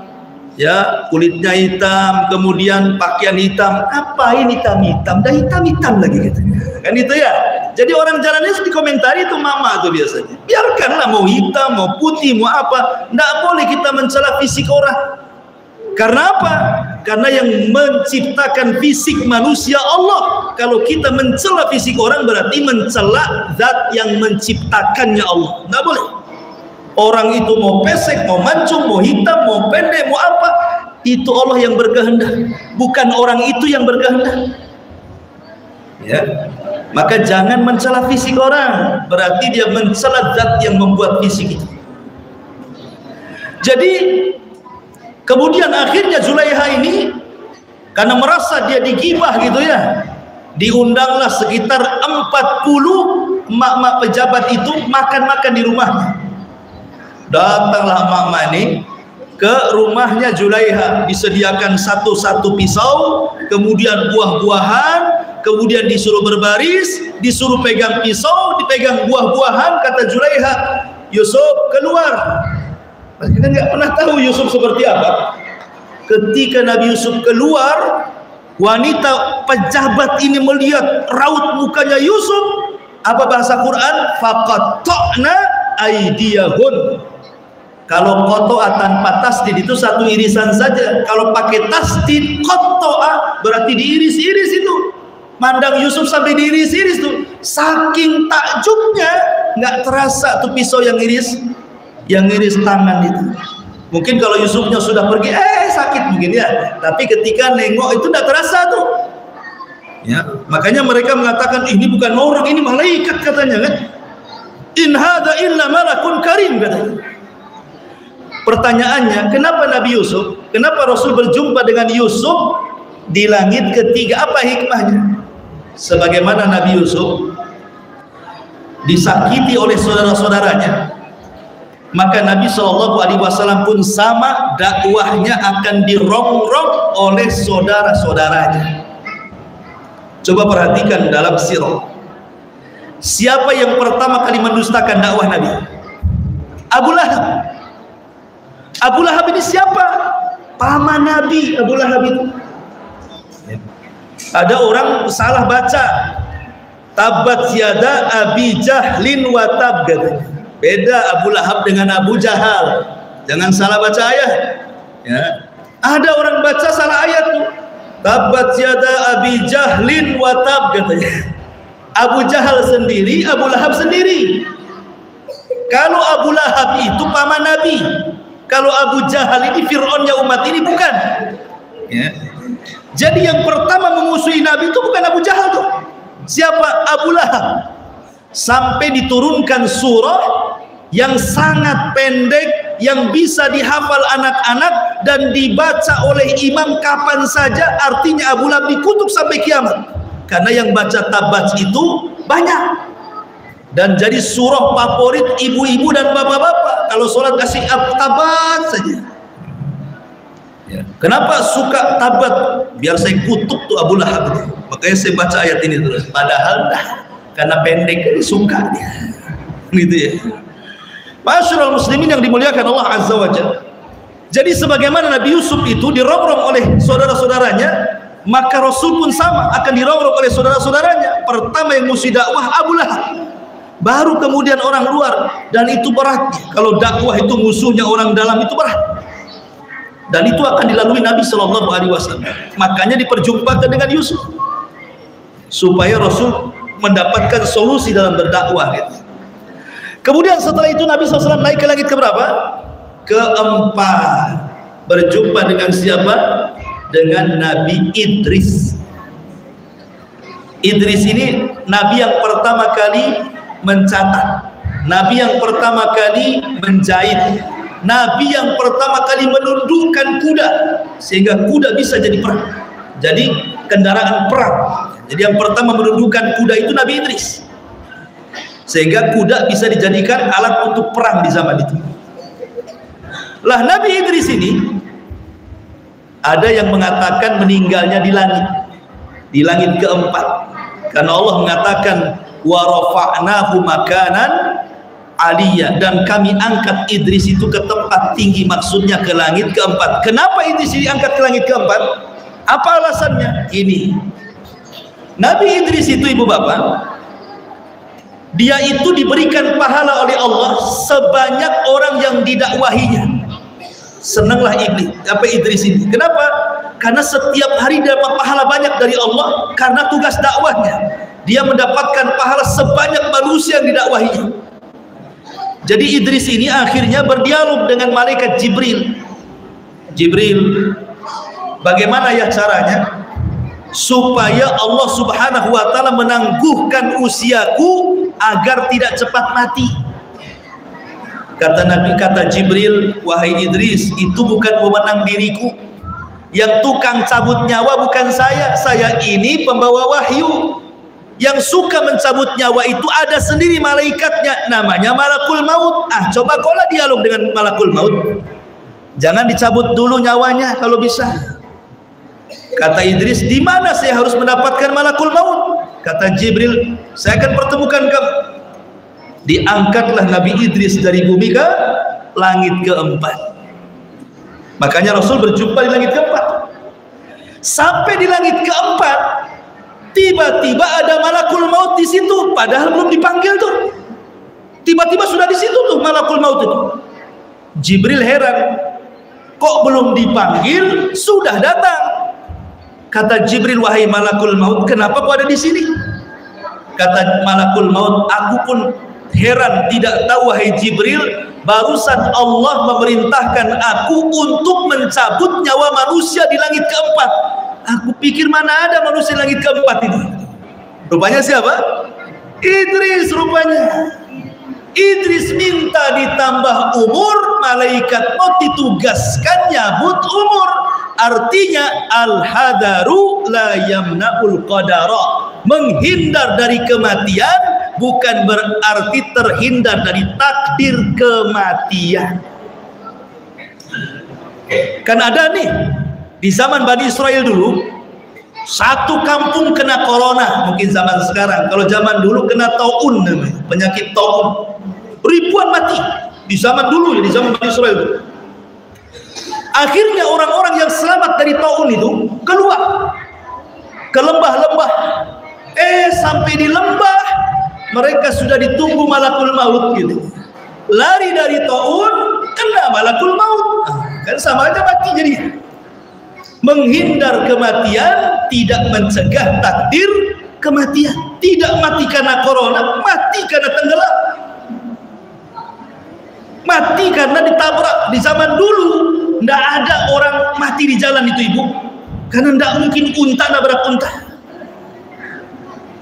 ya kulitnya hitam, kemudian pakaian hitam. Apa ini hitam-hitam? Dah hitam-hitam lagi katanya. Kan itu ya. Jadi orang jalannya dikomentari itu mama tuh biasanya. Biarkanlah mau hitam, mau putih, mau apa. Tidak boleh kita mencela fisik orang. Karena apa? Karena yang menciptakan fisik manusia Allah. Kalau kita mencela fisik orang berarti mencela zat yang menciptakannya Allah. Tidak boleh. Orang itu mau pesek, mau mancung, mau hitam, mau pendek, mau apa, itu Allah yang berkehendak, bukan orang itu yang berkehendak. Ya. Maka jangan mencela fisik orang, berarti dia mencela zat yang membuat fisik itu. Jadi kemudian akhirnya Zulaiha ini karena merasa dia digibah gitu ya, diundanglah sekitar 40 emak-emak pejabat itu makan-makan di rumahnya. Datanglah emak-emak ini ke rumahnya Zulaiha, disediakan satu-satu pisau, kemudian buah-buahan, kemudian disuruh berbaris, disuruh pegang pisau, dipegang buah-buahan. Kata Zulaiha, Yusuf keluar. Kita nggak pernah tahu Yusuf seperti apa. Ketika Nabi Yusuf keluar, wanita pejabat ini melihat raut mukanya Yusuf. Apa bahasa Quran? Faqatta'na aydiyahun. Kalau qata'a tanpa tasdid itu satu irisan saja. Kalau pakai tasdid qata'a berarti diiris-iris itu. Mandang Yusuf sampai diiris-iris tuh. Saking takjubnya nggak terasa tuh pisau yang iris tangan itu. Mungkin kalau Yusufnya sudah pergi sakit mungkin ya, tapi ketika nengok itu tidak terasa tuh ya. Makanya mereka mengatakan ini bukan orang, ini malaikat katanya kan. In hadza illa malakun karim katanya. Pertanyaannya, kenapa Nabi Yusuf, kenapa Rasul berjumpa dengan Yusuf di langit ketiga? Apa hikmahnya? Sebagaimana Nabi Yusuf disakiti oleh saudara-saudaranya, maka Nabi SAW pun sama, dakwahnya akan dirongrong oleh saudara-saudaranya. Coba perhatikan dalam sirah, siapa yang pertama kali mendustakan dakwah Nabi? Abu Lahab. Abu Lahab ini siapa? Paman Nabi. Abu Lahab itu, ada orang salah baca, tabat yada abi jahlin wa tab katanya. Beda Abu Lahab dengan Abu Jahal. Jangan salah baca ayat ya. Ada orang baca salah ayat tuh, tabat yada abi jahlin wa tab katanya. Abu Jahal sendiri, Abu Lahab sendiri. Kalau Abu Lahab itu paman Nabi, kalau Abu Jahal ini Fir'aunnya umat ini, bukan ya. Jadi yang pertama memusuhi Nabi itu bukan Abu Jahal tuh. Siapa? Abu Lahab. Sampai diturunkan surah yang sangat pendek, yang bisa dihafal anak-anak dan dibaca oleh imam kapan saja. Artinya Abu Lahab dikutuk sampai kiamat, karena yang baca tabat itu banyak. Dan jadi surah favorit ibu-ibu dan bapak-bapak. Kalau sholat kasih tabat saja ya. Kenapa suka tabat? Biar saya kutuk tuh Abu Lahab itu. Makanya saya baca ayat ini terus. Padahal karena pendek ini suka dia gitu ya. Masyarul muslimin yang dimuliakan Allah Azza wa Jalla. Jadi sebagaimana Nabi Yusuf itu dirongrong oleh saudara-saudaranya, maka Rasul pun sama, akan dirongrong oleh saudara-saudaranya. Pertama yang musuh dakwah Abu Lahab, baru kemudian orang luar. Dan itu berat. Kalau dakwah itu musuhnya orang dalam, itu berat. Dan itu akan dilalui Nabi SAW. Makanya diperjumpakan dengan Yusuf, supaya Rasul mendapatkan solusi dalam berdakwah gitu. Kemudian setelah itu Nabi SAW naik ke langit keberapa? Keempat. Berjumpa dengan siapa? Dengan Nabi Idris. Idris ini Nabi yang pertama kali mencatat, Nabi yang pertama kali menjahit, Nabi yang pertama kali menundukkan kuda sehingga kuda bisa jadi perang, jadi kendaraan perang. Jadi yang pertama menundukkan kuda itu Nabi Idris, sehingga kuda bisa dijadikan alat untuk perang di zaman itu. Lah Nabi Idris ini ada yang mengatakan meninggalnya di langit keempat, karena Allah mengatakan wa rafa'nahu makanan aliyah, dan kami angkat Idris itu ke tempat tinggi, maksudnya ke langit keempat. Kenapa Idris diangkat ke langit keempat? Apa alasannya? Ini Nabi Idris itu, ibu bapak, dia itu diberikan pahala oleh Allah sebanyak orang yang didakwahinya. Senanglah Idris ini. Kenapa? Karena setiap hari dia dapat pahala banyak dari Allah karena tugas dakwahnya. Dia mendapatkan pahala sebanyak manusia yang didakwahinya. Jadi Idris ini akhirnya berdialog dengan malaikat Jibril. Jibril, bagaimana ya caranya supaya Allah Subhanahu wa ta'ala menangguhkan usiaku agar tidak cepat mati? Kata Jibril, wahai Idris, itu bukan wewenang diriku. Yang tukang cabut nyawa bukan saya ini pembawa wahyu. Yang suka mencabut nyawa itu ada sendiri malaikatnya, namanya malakul maut. Coba kau dialog dengan malakul maut, jangan dicabut dulu nyawanya kalau bisa. Kata Idris, di mana saya harus mendapatkan malakul maut? Kata Jibril, saya akan pertemukan kamu. Diangkatlah Nabi Idris dari bumi ke langit keempat. Makanya Rasul berjumpa di langit keempat. Sampai di langit keempat, tiba-tiba ada malakul maut di situ, padahal belum dipanggil tuh. Tiba-tiba sudah di situ tuh malakul maut itu. Jibril heran, kok belum dipanggil sudah datang? Kata Jibril, wahai malakul maut, kenapa kau ada di sini? Kata malakul maut, aku pun heran, tidak tahu wahai Jibril, barusan Allah memerintahkan aku untuk mencabut nyawa manusia di langit keempat. Aku pikir mana ada manusia di langit keempat itu. Rupanya siapa? Idris rupanya. Idris minta ditambah umur, malaikat maut ditugaskan nyabut umur. Artinya al-hadaru la yamna'ul qadara. Menghindar dari kematian bukan berarti terhindar dari takdir kematian. Kan ada nih di zaman Bani Israel dulu, satu kampung kena corona. Mungkin zaman sekarang, kalau zaman dulu kena taun, penyakit taun, ribuan mati. Di zaman dulu, di zaman Bani Israel dulu. Akhirnya orang-orang yang selamat dari taun itu keluar ke lembah-lembah. Sampai di lembah mereka sudah ditunggu malakul maut gitu. Lari dari taun, kena malakul maut. Kan sama aja mati jadi. Menghindar kematian tidak mencegah takdir kematian. Tidak mati karena corona, mati karena tenggelam. Mati karena ditabrak. Di zaman dulu tidak ada orang mati di jalan itu, ibu, karena tidak mungkin unta nabrak unta.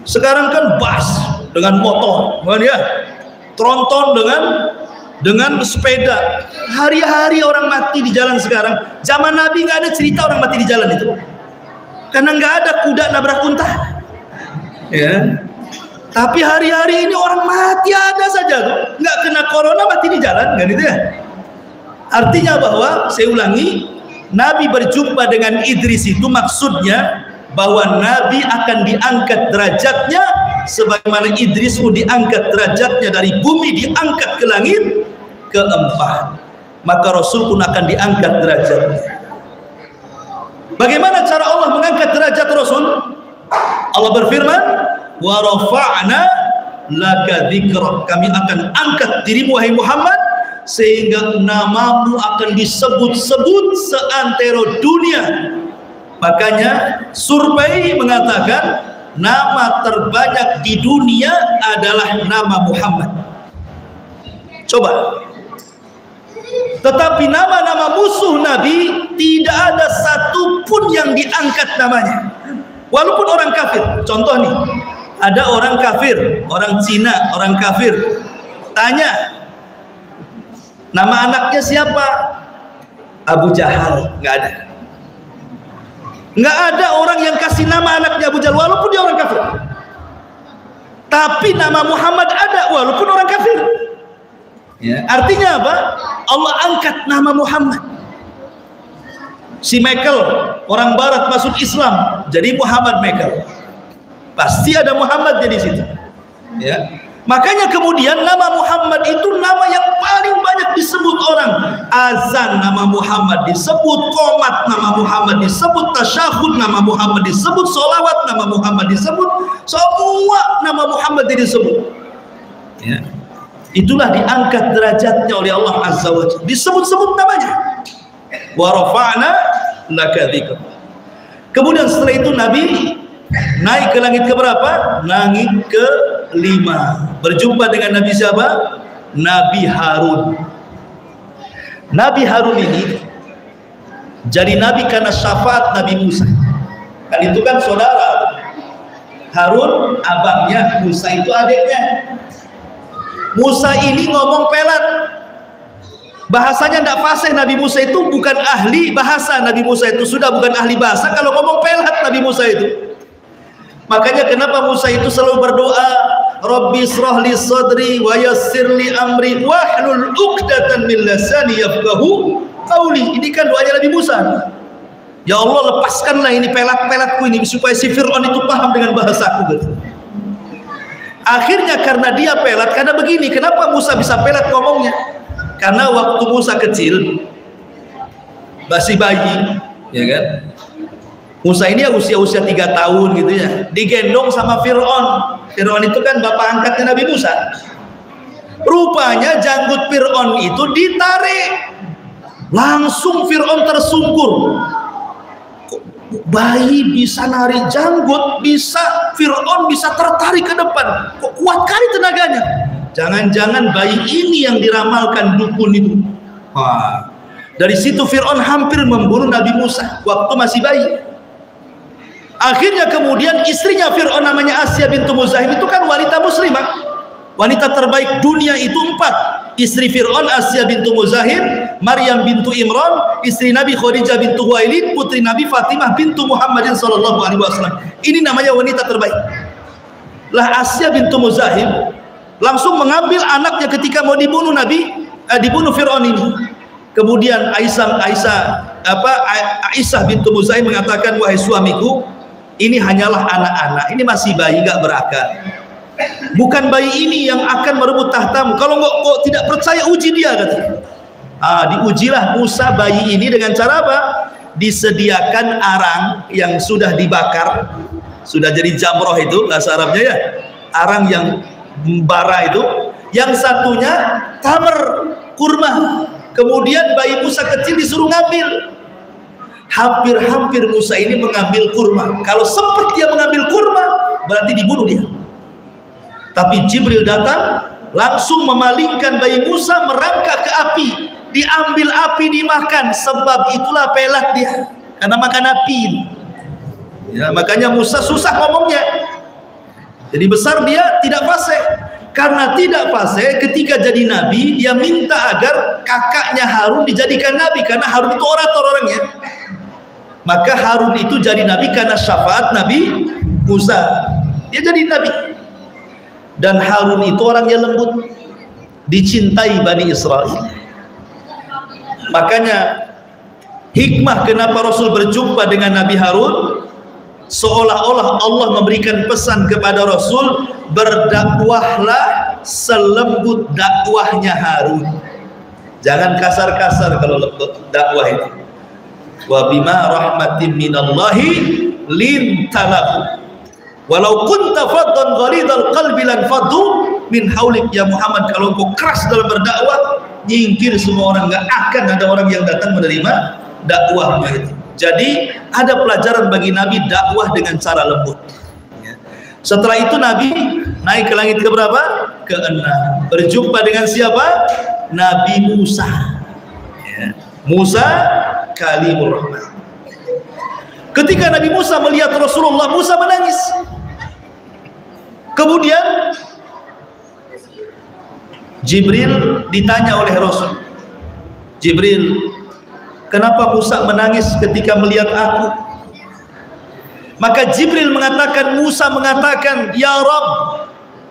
Sekarang kan bus dengan motor, kan ya, tronton dengan sepeda. Hari-hari orang mati di jalan sekarang. Zaman Nabi nggak ada cerita orang mati di jalan itu, karena nggak ada kuda nabrak unta, ya. Tapi hari-hari ini orang mati ada saja, nggak kena corona mati di jalan, kan itu ya. Artinya bahwa, saya ulangi, Nabi berjumpa dengan Idris itu maksudnya bahwa Nabi akan diangkat derajatnya sebagaimana Idris pun diangkat derajatnya dari bumi diangkat ke langit keempat. Maka Rasul pun akan diangkat derajatnya. Bagaimana cara Allah mengangkat derajat Rasul? Allah berfirman, wa rafa'na laka dzikrak, kami akan angkat dirimu wahai Muhammad sehingga namamu akan disebut-sebut seantero dunia. Makanya survei mengatakan nama terbanyak di dunia adalah nama Muhammad. Coba. Tetapi nama-nama musuh Nabi tidak ada satupun yang diangkat namanya. Walaupun orang kafir. Contoh nih, ada orang kafir, orang Cina, orang kafir, tanya nama anaknya siapa? Abu Jahal, nggak ada. Nggak ada orang yang kasih nama anaknya Abu Jahal walaupun dia orang kafir. Tapi nama Muhammad ada walaupun orang kafir. Ya, artinya apa? Allah angkat nama Muhammad. Si Michael, orang barat masuk Islam, jadi Muhammad Michael. Pasti ada Muhammadnya di situ. Ya. Makanya kemudian nama Muhammad itu nama yang paling banyak disebut orang. Azan nama Muhammad disebut, qomat nama Muhammad disebut, tasyahud nama Muhammad disebut, sholawat nama Muhammad disebut, semua nama Muhammad disebut. Ya. Itulah diangkat derajatnya oleh Allah Azza wa Jalla. Disebut-sebut namanya. Wa rafa'na laka dzikra. Kemudian setelah itu Nabi naik ke langit ke berapa? Langit ke 5. Berjumpa dengan Nabi siapa? Nabi Harun. Nabi Harun ini jadi nabi karena syafaat Nabi Musa. Kan itu kan saudara. Harun abangnya, Musa itu adiknya. Musa ini ngomong pelat. Bahasanya tidak fasih. Nabi Musa itu bukan ahli bahasa. Nabi Musa itu sudah bukan ahli bahasa kalau ngomong pelat Nabi Musa itu. Makanya kenapa Musa itu selalu berdoa, Rabbi shrah li sadri wa yassir li amri wahlul 'uqdatan min lisani yafqahu qawli. Ini kan doanya Nabi Musa. Ya Allah, lepaskanlah ini pelat-pelatku ini supaya si Fir'aun itu paham dengan bahasaku gitu. Akhirnya karena dia pelat, karena begini, kenapa Musa bisa pelat ngomongnya? Karena waktu Musa kecil, masih bayi, ya kan? Musa ini usia 3 tahun gitu ya, digendong sama Fir'aun. Fir'aun itu kan bapak angkatnya Nabi Musa. Rupanya janggut Fir'aun itu ditarik, langsung Fir'aun tersungkur. Bayi bisa narik janggut, bisa Fir'aun bisa tertarik ke depan. Kok kuat kali tenaganya? Jangan-jangan bayi ini yang diramalkan dukun itu. Wah, dari situ Fir'aun hampir membunuh Nabi Musa waktu masih bayi. Akhirnya kemudian istrinya Fir'aun namanya Asya bintu Muzahim itu kan wanita muslimah, wanita terbaik dunia itu 4. Istri Fir'aun Asya bintu Muzahim, Maryam bintu Imran, istri Nabi Khadijah bintu Huwailid, putri Nabi Fatimah bintu Muhammadin sallallahu alaihi wasallam. Ini namanya wanita terbaik. Lah Asya bintu Muzahim langsung mengambil anaknya ketika mau dibunuh dibunuh Fir'aun ini. Kemudian Aisyah bintu Muzahim mengatakan, wahai suamiku, ini hanyalah anak-anak, ini masih bayi gak berakal. Bukan bayi ini yang akan merebut tahtamu. Kalau kok tidak percaya, uji dia katanya. Diujilah Musa bayi ini dengan cara apa? Disediakan arang yang sudah dibakar, sudah jadi jamroh itu bahasa Arabnya ya, arang yang bara itu. Yang satunya tamar, kurma. Kemudian bayi Musa kecil disuruh ngambil. Hampir-hampir Musa ini mengambil kurma. Kalau sempat dia mengambil kurma, berarti dibunuh dia. Tapi Jibril datang, langsung memalingkan bayi Musa, merangkak ke api. Diambil api, dimakan. Sebab itulah pelat dia, karena makan api. Ya, makanya Musa susah ngomongnya. Jadi besar dia tidak fasih. Karena tidak fasih, ketika jadi nabi, dia minta agar kakaknya Harun dijadikan nabi, karena Harun itu orator orangnya. Maka Harun itu jadi nabi karena syafaat Nabi Musa. Dia jadi nabi. Dan Harun itu orangnya lembut, dicintai Bani Israel. Makanya hikmah kenapa Rasul berjumpa dengan Nabi Harun, seolah-olah Allah memberikan pesan kepada Rasul, berdakwahlah selembut dakwahnya Harun. Jangan kasar-kasar kalau lembut dakwah itu. Wa bima rahmatin minallahi lintalahu walau kunta faddan ghalidhal qalbi lan faddu min haulik. Ya Muhammad, kalau engkau keras dalam berdakwah, nyingkir semua orang, nggak akan ada orang yang datang menerima dakwahnya itu. Jadi ada pelajaran bagi Nabi dakwah dengan cara lembut. Setelah itu Nabi naik ke langit ke berapa? Ke-6. Berjumpa dengan siapa? Nabi Musa. Musa Kalimur Rahman. Ketika Nabi Musa melihat Rasulullah, Musa menangis. Kemudian Jibril ditanya oleh Rasul, Jibril, kenapa Musa menangis ketika melihat aku? Maka Jibril mengatakan, Musa mengatakan, ya Rabb,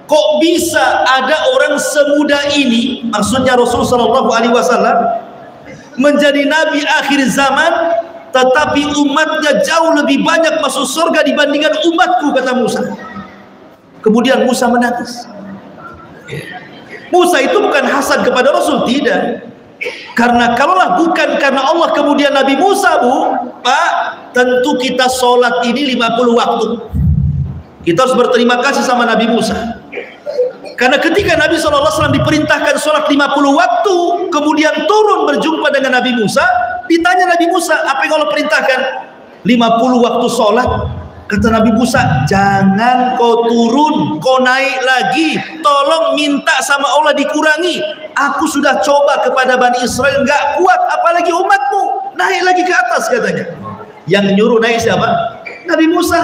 kok bisa ada orang semuda ini, maksudnya Rasulullah SAW, menjadi nabi akhir zaman, tetapi umatnya jauh lebih banyak masuk surga dibandingkan umatku, kata Musa. Kemudian Musa menangis. Musa itu bukan hasad kepada Rasul, tidak. Karena kalaulah bukan karena Allah kemudian Nabi Musa, Pak, tentu kita sholat ini 50 waktu. Kita harus berterima kasih sama Nabi Musa. Karena ketika Nabi SAW diperintahkan sholat 50 waktu, kemudian turun berjumpa dengan Nabi Musa, ditanya Nabi Musa, apa yang Allah perintahkan? 50 waktu sholat. Kata Nabi Musa, jangan kau turun, kau naik lagi, tolong minta sama Allah dikurangi. Aku sudah coba kepada Bani Israel, nggak kuat, apalagi umatmu, naik lagi ke atas, katanya. Yang nyuruh naik siapa? Nabi Musa.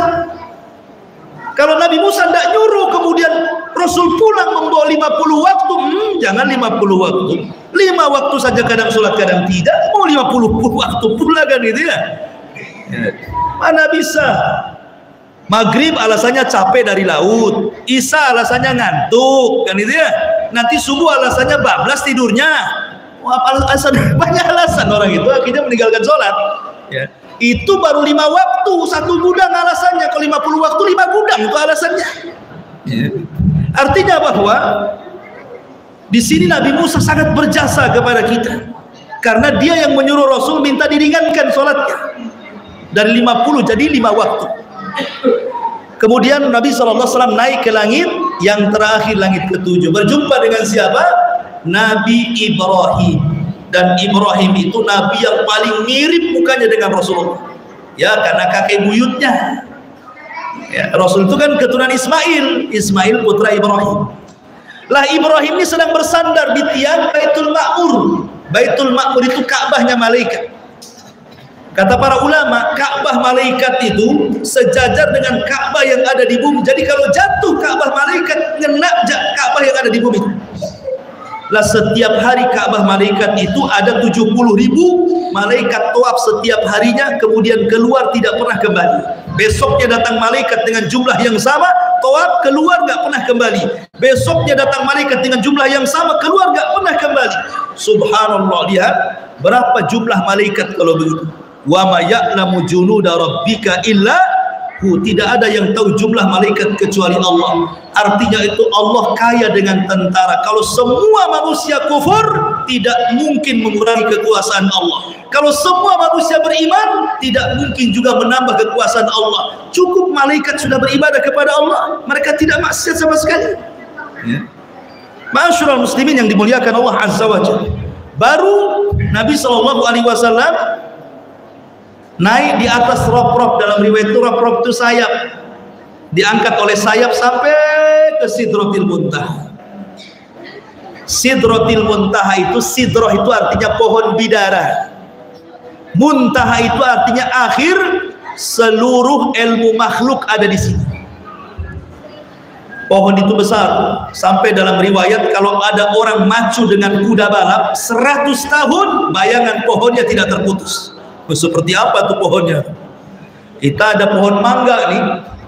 Kalau Nabi Musa tidak nyuruh, kemudian Rasul pulang membawa 50 waktu, jangan 50 waktu, 5 waktu saja kadang sholat, kadang tidak, mau 50 waktu pula kan gitu ya. Mana bisa. Maghrib alasannya capek dari laut, Isya alasannya ngantuk, kan itu ya. Nanti subuh alasannya bablas tidurnya. Wah, alasan, banyak alasan orang itu akhirnya meninggalkan sholat. Ya. Itu baru 5 waktu, 1 gudang alasannya. Kalau 50 waktu 5 gudang itu alasannya. Ya. Artinya bahwa di sini Nabi Musa sangat berjasa kepada kita, karena dia yang menyuruh Rasul minta diringankan sholatnya dari 50 jadi 5 waktu. Kemudian Nabi SAW naik ke langit yang terakhir, langit ke-7, berjumpa dengan siapa? Nabi Ibrahim. Dan Ibrahim itu nabi yang paling mirip mukanya dengan Rasulullah, ya, karena kakek buyutnya, ya, Rasul itu kan keturunan Ismail putra Ibrahim. Lah Ibrahim ini sedang bersandar di tiang Baitul Ma'mur. Baitul Ma'mur itu Ka'bahnya malaikat. Kata para ulama, Ka'bah malaikat itu sejajar dengan Ka'bah yang ada di bumi. Jadi kalau jatuh Ka'bah malaikat, ngena Ka'bah yang ada di bumi. Lah setiap hari Ka'bah malaikat itu ada 70.000 malaikat tawaf setiap harinya, kemudian keluar tidak pernah kembali. Besoknya datang malaikat dengan jumlah yang sama, tawaf, keluar nggak pernah kembali. Besoknya datang malaikat dengan jumlah yang sama, keluar nggak pernah kembali. Subhanallah, lihat berapa jumlah malaikat kalau begitu. Wa ma ya'lamu junuda rabbika illa hu, tidak ada yang tahu jumlah malaikat kecuali Allah. Artinya itu Allah kaya dengan tentara. Kalau semua manusia kufur, tidak mungkin mengurangi kekuasaan Allah. Kalau semua manusia beriman, tidak mungkin juga menambah kekuasaan Allah. Cukup malaikat sudah beribadah kepada Allah, mereka tidak maksiat sama sekali. Ma'asyiral muslimin yang dimuliakan Allah Azza wa Jalla. Baru Nabi SAW naik di atas rop-rop. Dalam riwayat itu rop-rop itu sayap, diangkat oleh sayap sampai ke Sidratil Muntaha. Sidratil Muntaha itu, sidroh itu artinya pohon bidara, muntaha itu artinya akhir. Seluruh ilmu makhluk ada di sini. Pohon itu besar, sampai dalam riwayat kalau ada orang maju dengan kuda balap 100 tahun, bayangan pohonnya tidak terputus. Seperti apa tuh pohonnya? Kita ada pohon mangga nih,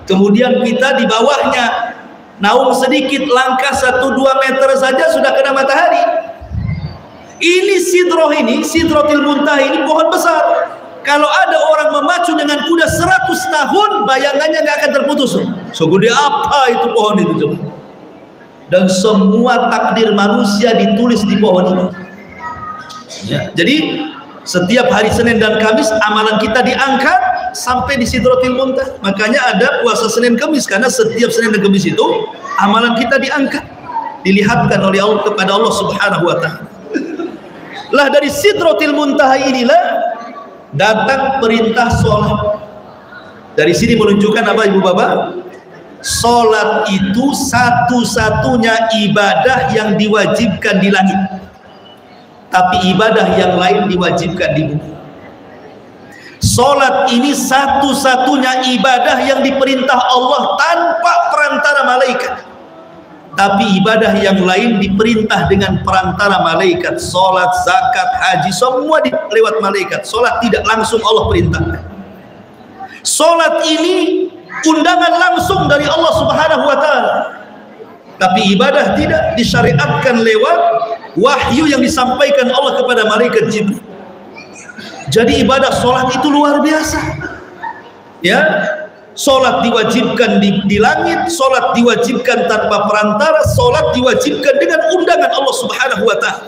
kemudian kita di bawahnya naung sedikit, langkah 1-2 meter saja sudah kena matahari. Ini sidroh, ini Sidratil Muntaha, ini pohon besar. Kalau ada orang memacu dengan kuda 100 tahun, bayangannya nggak akan terputus. Segede apa itu pohon itu coba? Dan semua takdir manusia ditulis di pohon ini. Ya, jadi setiap hari Senin dan Kamis amalan kita diangkat sampai di Sidratil Muntaha. Makanya ada puasa Senin Kamis, karena setiap Senin dan Kamis itu amalan kita diangkat, dilihatkan oleh Allah kepada Allah Subhanahu wa taala. Lah dari Sidratil Muntaha inilah datang perintah sholat. Dari sini menunjukkan apa ibu bapak? Sholat itu satu-satunya ibadah yang diwajibkan di langit, tapi ibadah yang lain diwajibkan di bumi. Sholat ini satu-satunya ibadah yang diperintah Allah tanpa perantara malaikat, tapi ibadah yang lain diperintah dengan perantara malaikat. Sholat, zakat, haji, semua lewat malaikat. Sholat tidak langsung Allah perintahkan. Salat ini undangan langsung dari Allah Subhanahu wa taala. Tapi ibadah tidak, disyariatkan lewat wahyu yang disampaikan Allah kepada malaikat Jibril. Jadi ibadah salat itu luar biasa. Ya, salat diwajibkan di langit, salat diwajibkan tanpa perantara, salat diwajibkan dengan undangan Allah Subhanahu wa taala.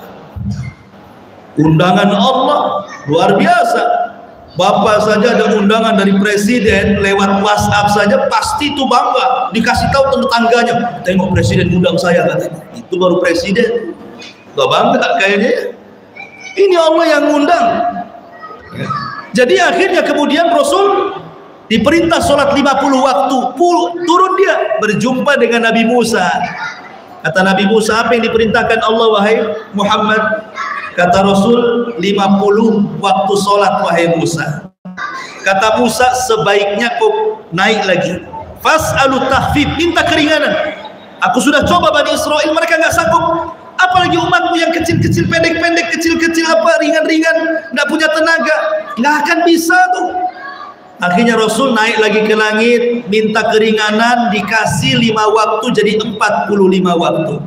Undangan Allah luar biasa. Bapak saja ada undangan dari presiden lewat WhatsApp saja pasti itu bangga, dikasih tahu tetangganya, tengok presiden undang saya katanya. Itu baru presiden, gak bangga kayaknya. Ini Allah yang undang. Jadi akhirnya kemudian Rasul diperintah sholat 50 waktu, turun dia berjumpa dengan Nabi Musa. Kata Nabi Musa, apa yang diperintahkan Allah wahai Muhammad? Kata Rasul, 50 waktu sholat wahai Musa. Kata Musa, sebaiknya kau naik lagi. Fas'alu tahfif, minta keringanan. Aku sudah coba Bani Israel, mereka nggak sanggup. Apalagi umatmu yang kecil-kecil, pendek-pendek, kecil-kecil, apa ringan-ringan, nggak punya tenaga, nggak akan bisa tuh. Akhirnya Rasul naik lagi ke langit, minta keringanan, dikasih 5 waktu jadi 45 waktu.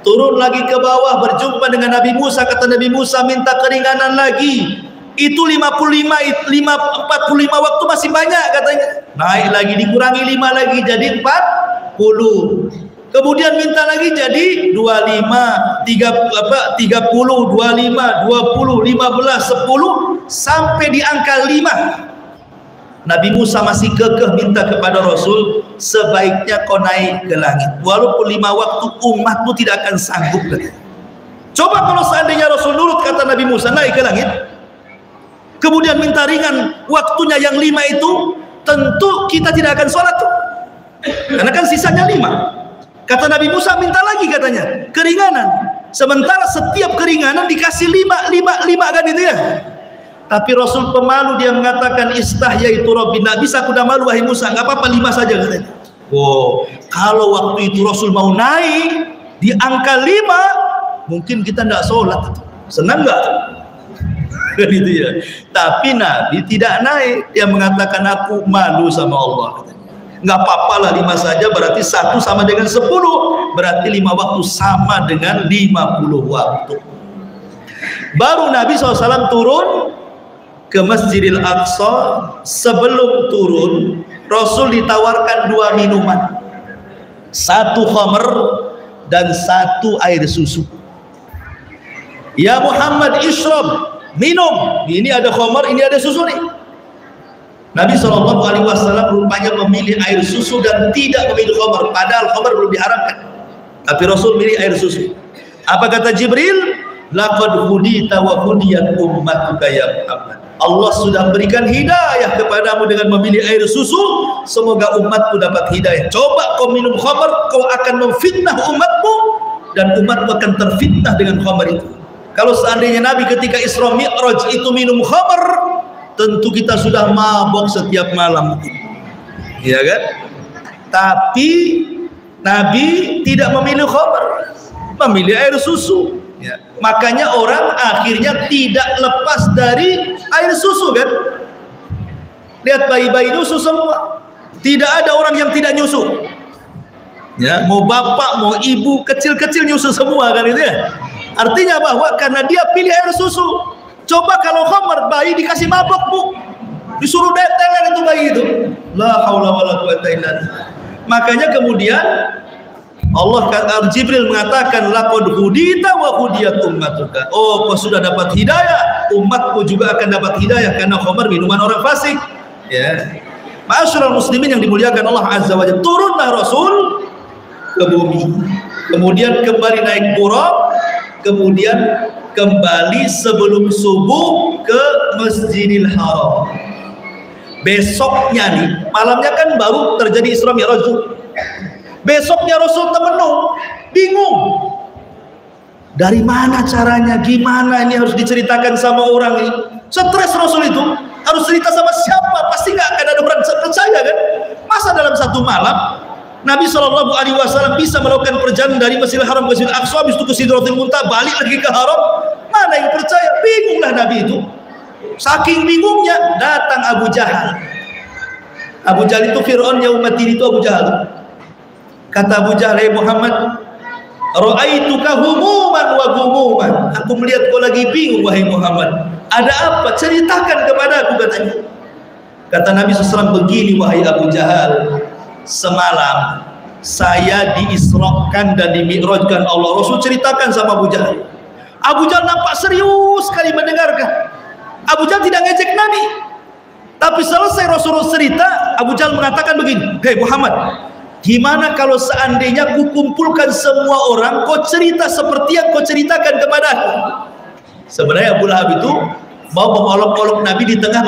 Turun lagi ke bawah, berjumpa dengan Nabi Musa. Kata Nabi Musa, minta keringanan lagi. Itu 45 waktu masih banyak katanya. Naik lagi, dikurangi 5 lagi jadi 40. Kemudian minta lagi jadi 25, 30, 25, 20, 15, 10 sampai di angka 5. Nabi Musa masih kekeh minta kepada Rasul, sebaiknya kau naik ke langit. Walaupun 5 waktu umatmu tidak akan sanggup. Coba kalau seandainya Rasul nurut kata Nabi Musa, naik ke langit, kemudian minta ringan waktunya yang 5 itu, tentu kita tidak akan sholat tuh. Karena kan sisanya 5. Kata Nabi Musa, minta lagi katanya keringanan. Sementara setiap keringanan dikasih 5 kan itu ya. Tapi Rasul pemalu, dia mengatakan istahya itu Rabbi, nggak bisa, aku udah malu wahai Musa, nggak apa-apa 5 saja katanya. Oh, kalau waktu itu Rasul mau naik di angka 5, mungkin kita nggak sholat. Senang nggak? Gitu ya. Tapi Nabi tidak naik, dia mengatakan aku malu sama Allah katanya. Nggak apa-apa lah 5 saja, berarti 1 sama dengan 10, berarti 5 waktu sama dengan 50 waktu. Baru Nabi SAW turun ke Masjidil Aqsa. Sebelum turun, Rasul ditawarkan 2 minuman, 1 khamr dan 1 air susu. Ya Muhammad, ishrab, minum. Ini ada khamr, ini ada susu nih. Nabi SAW rupanya memilih air susu dan tidak memilih khamr, padahal khamr belum diharamkan. Tapi Rasul milih air susu. Apa kata Jibril? Laqad hudita wa hudiyat ummatuka ya Muhammad. Allah sudah berikan hidayah kepadamu dengan memilih air susu, semoga umatku dapat hidayah. Coba kau minum khamr, kau akan memfitnah umatmu dan umatmu akan terfitnah dengan khamr itu. Kalau seandainya Nabi ketika Isra Mi'raj itu minum khamr, tentu kita sudah mabok setiap malam, ya kan? Tapi Nabi tidak memilih khamr, memilih air susu. Ya. Makanya orang akhirnya tidak lepas dari air susu kan? Lihat bayi-bayi nyusu semua, tidak ada orang yang tidak nyusu. Ya, mau bapak mau ibu kecil-kecil nyusu semua kan itu ya. Artinya bahwa karena dia pilih air susu. Coba kalau khamr, bayi dikasih mabok bu, disuruh detelan itu bayi itu. La haula wala quwata illa billah. Makanya kemudian Allah kata Jibril mengatakan laqad hudita wa hudiyat ummatuka. Oh, kau sudah dapat hidayah, umatku juga akan dapat hidayah karena khamr minuman orang fasik. Ya. Ma'asyiral muslimin yang dimuliakan Allah Azza wa Jalla, turunlah Rasul ke bumi. Kemudian kembali naik Buraq, kemudian kembali sebelum subuh ke Masjidil Haram. Besoknya nih, malamnya kan baru terjadi Isra Mi'raj. Besoknya Rasul temenung, bingung. Dari mana caranya, gimana ini harus diceritakan sama orang ini. Stres Rasul itu, harus cerita sama siapa, pasti nggak akan ada orang percaya kan. Masa dalam satu malam Nabi SAW bisa melakukan perjalanan dari Masjidil Haram ke Masjidil Aqsa, habis itu ke Sidratul Muntaha, balik lagi ke Haram. Mana yang percaya? Bingunglah Nabi itu. Saking bingungnya datang Abu Jahal. Abu Jahal itu Fir'aunnya umat ini, itu Abu Jahal. Kata Abu Jahal, "Hai Muhammad, ra'aituka humuman wa gumuman." Aku melihat kau lagi bingung wahai Muhammad. Ada apa? Ceritakan kepada aku, katanya. Kata Nabi SAW begini, wahai Abu Jahal, semalam saya diisrakan dan dimi'rajkan Allah. Rasul ceritakan sama Abu Jahal. Abu Jahal nampak serius sekali mendengarkan. Abu Jahal tidak ngejek Nabi. Tapi selesai Rasulullah cerita, Abu Jahal mengatakan begini, "Hei Muhammad, gimana kalau seandainya ku kumpulkan semua orang, kau cerita seperti yang kau ceritakan kepada aku?" Sebenarnya Abu Lahab itu mau mengolok-olok Nabi di tengah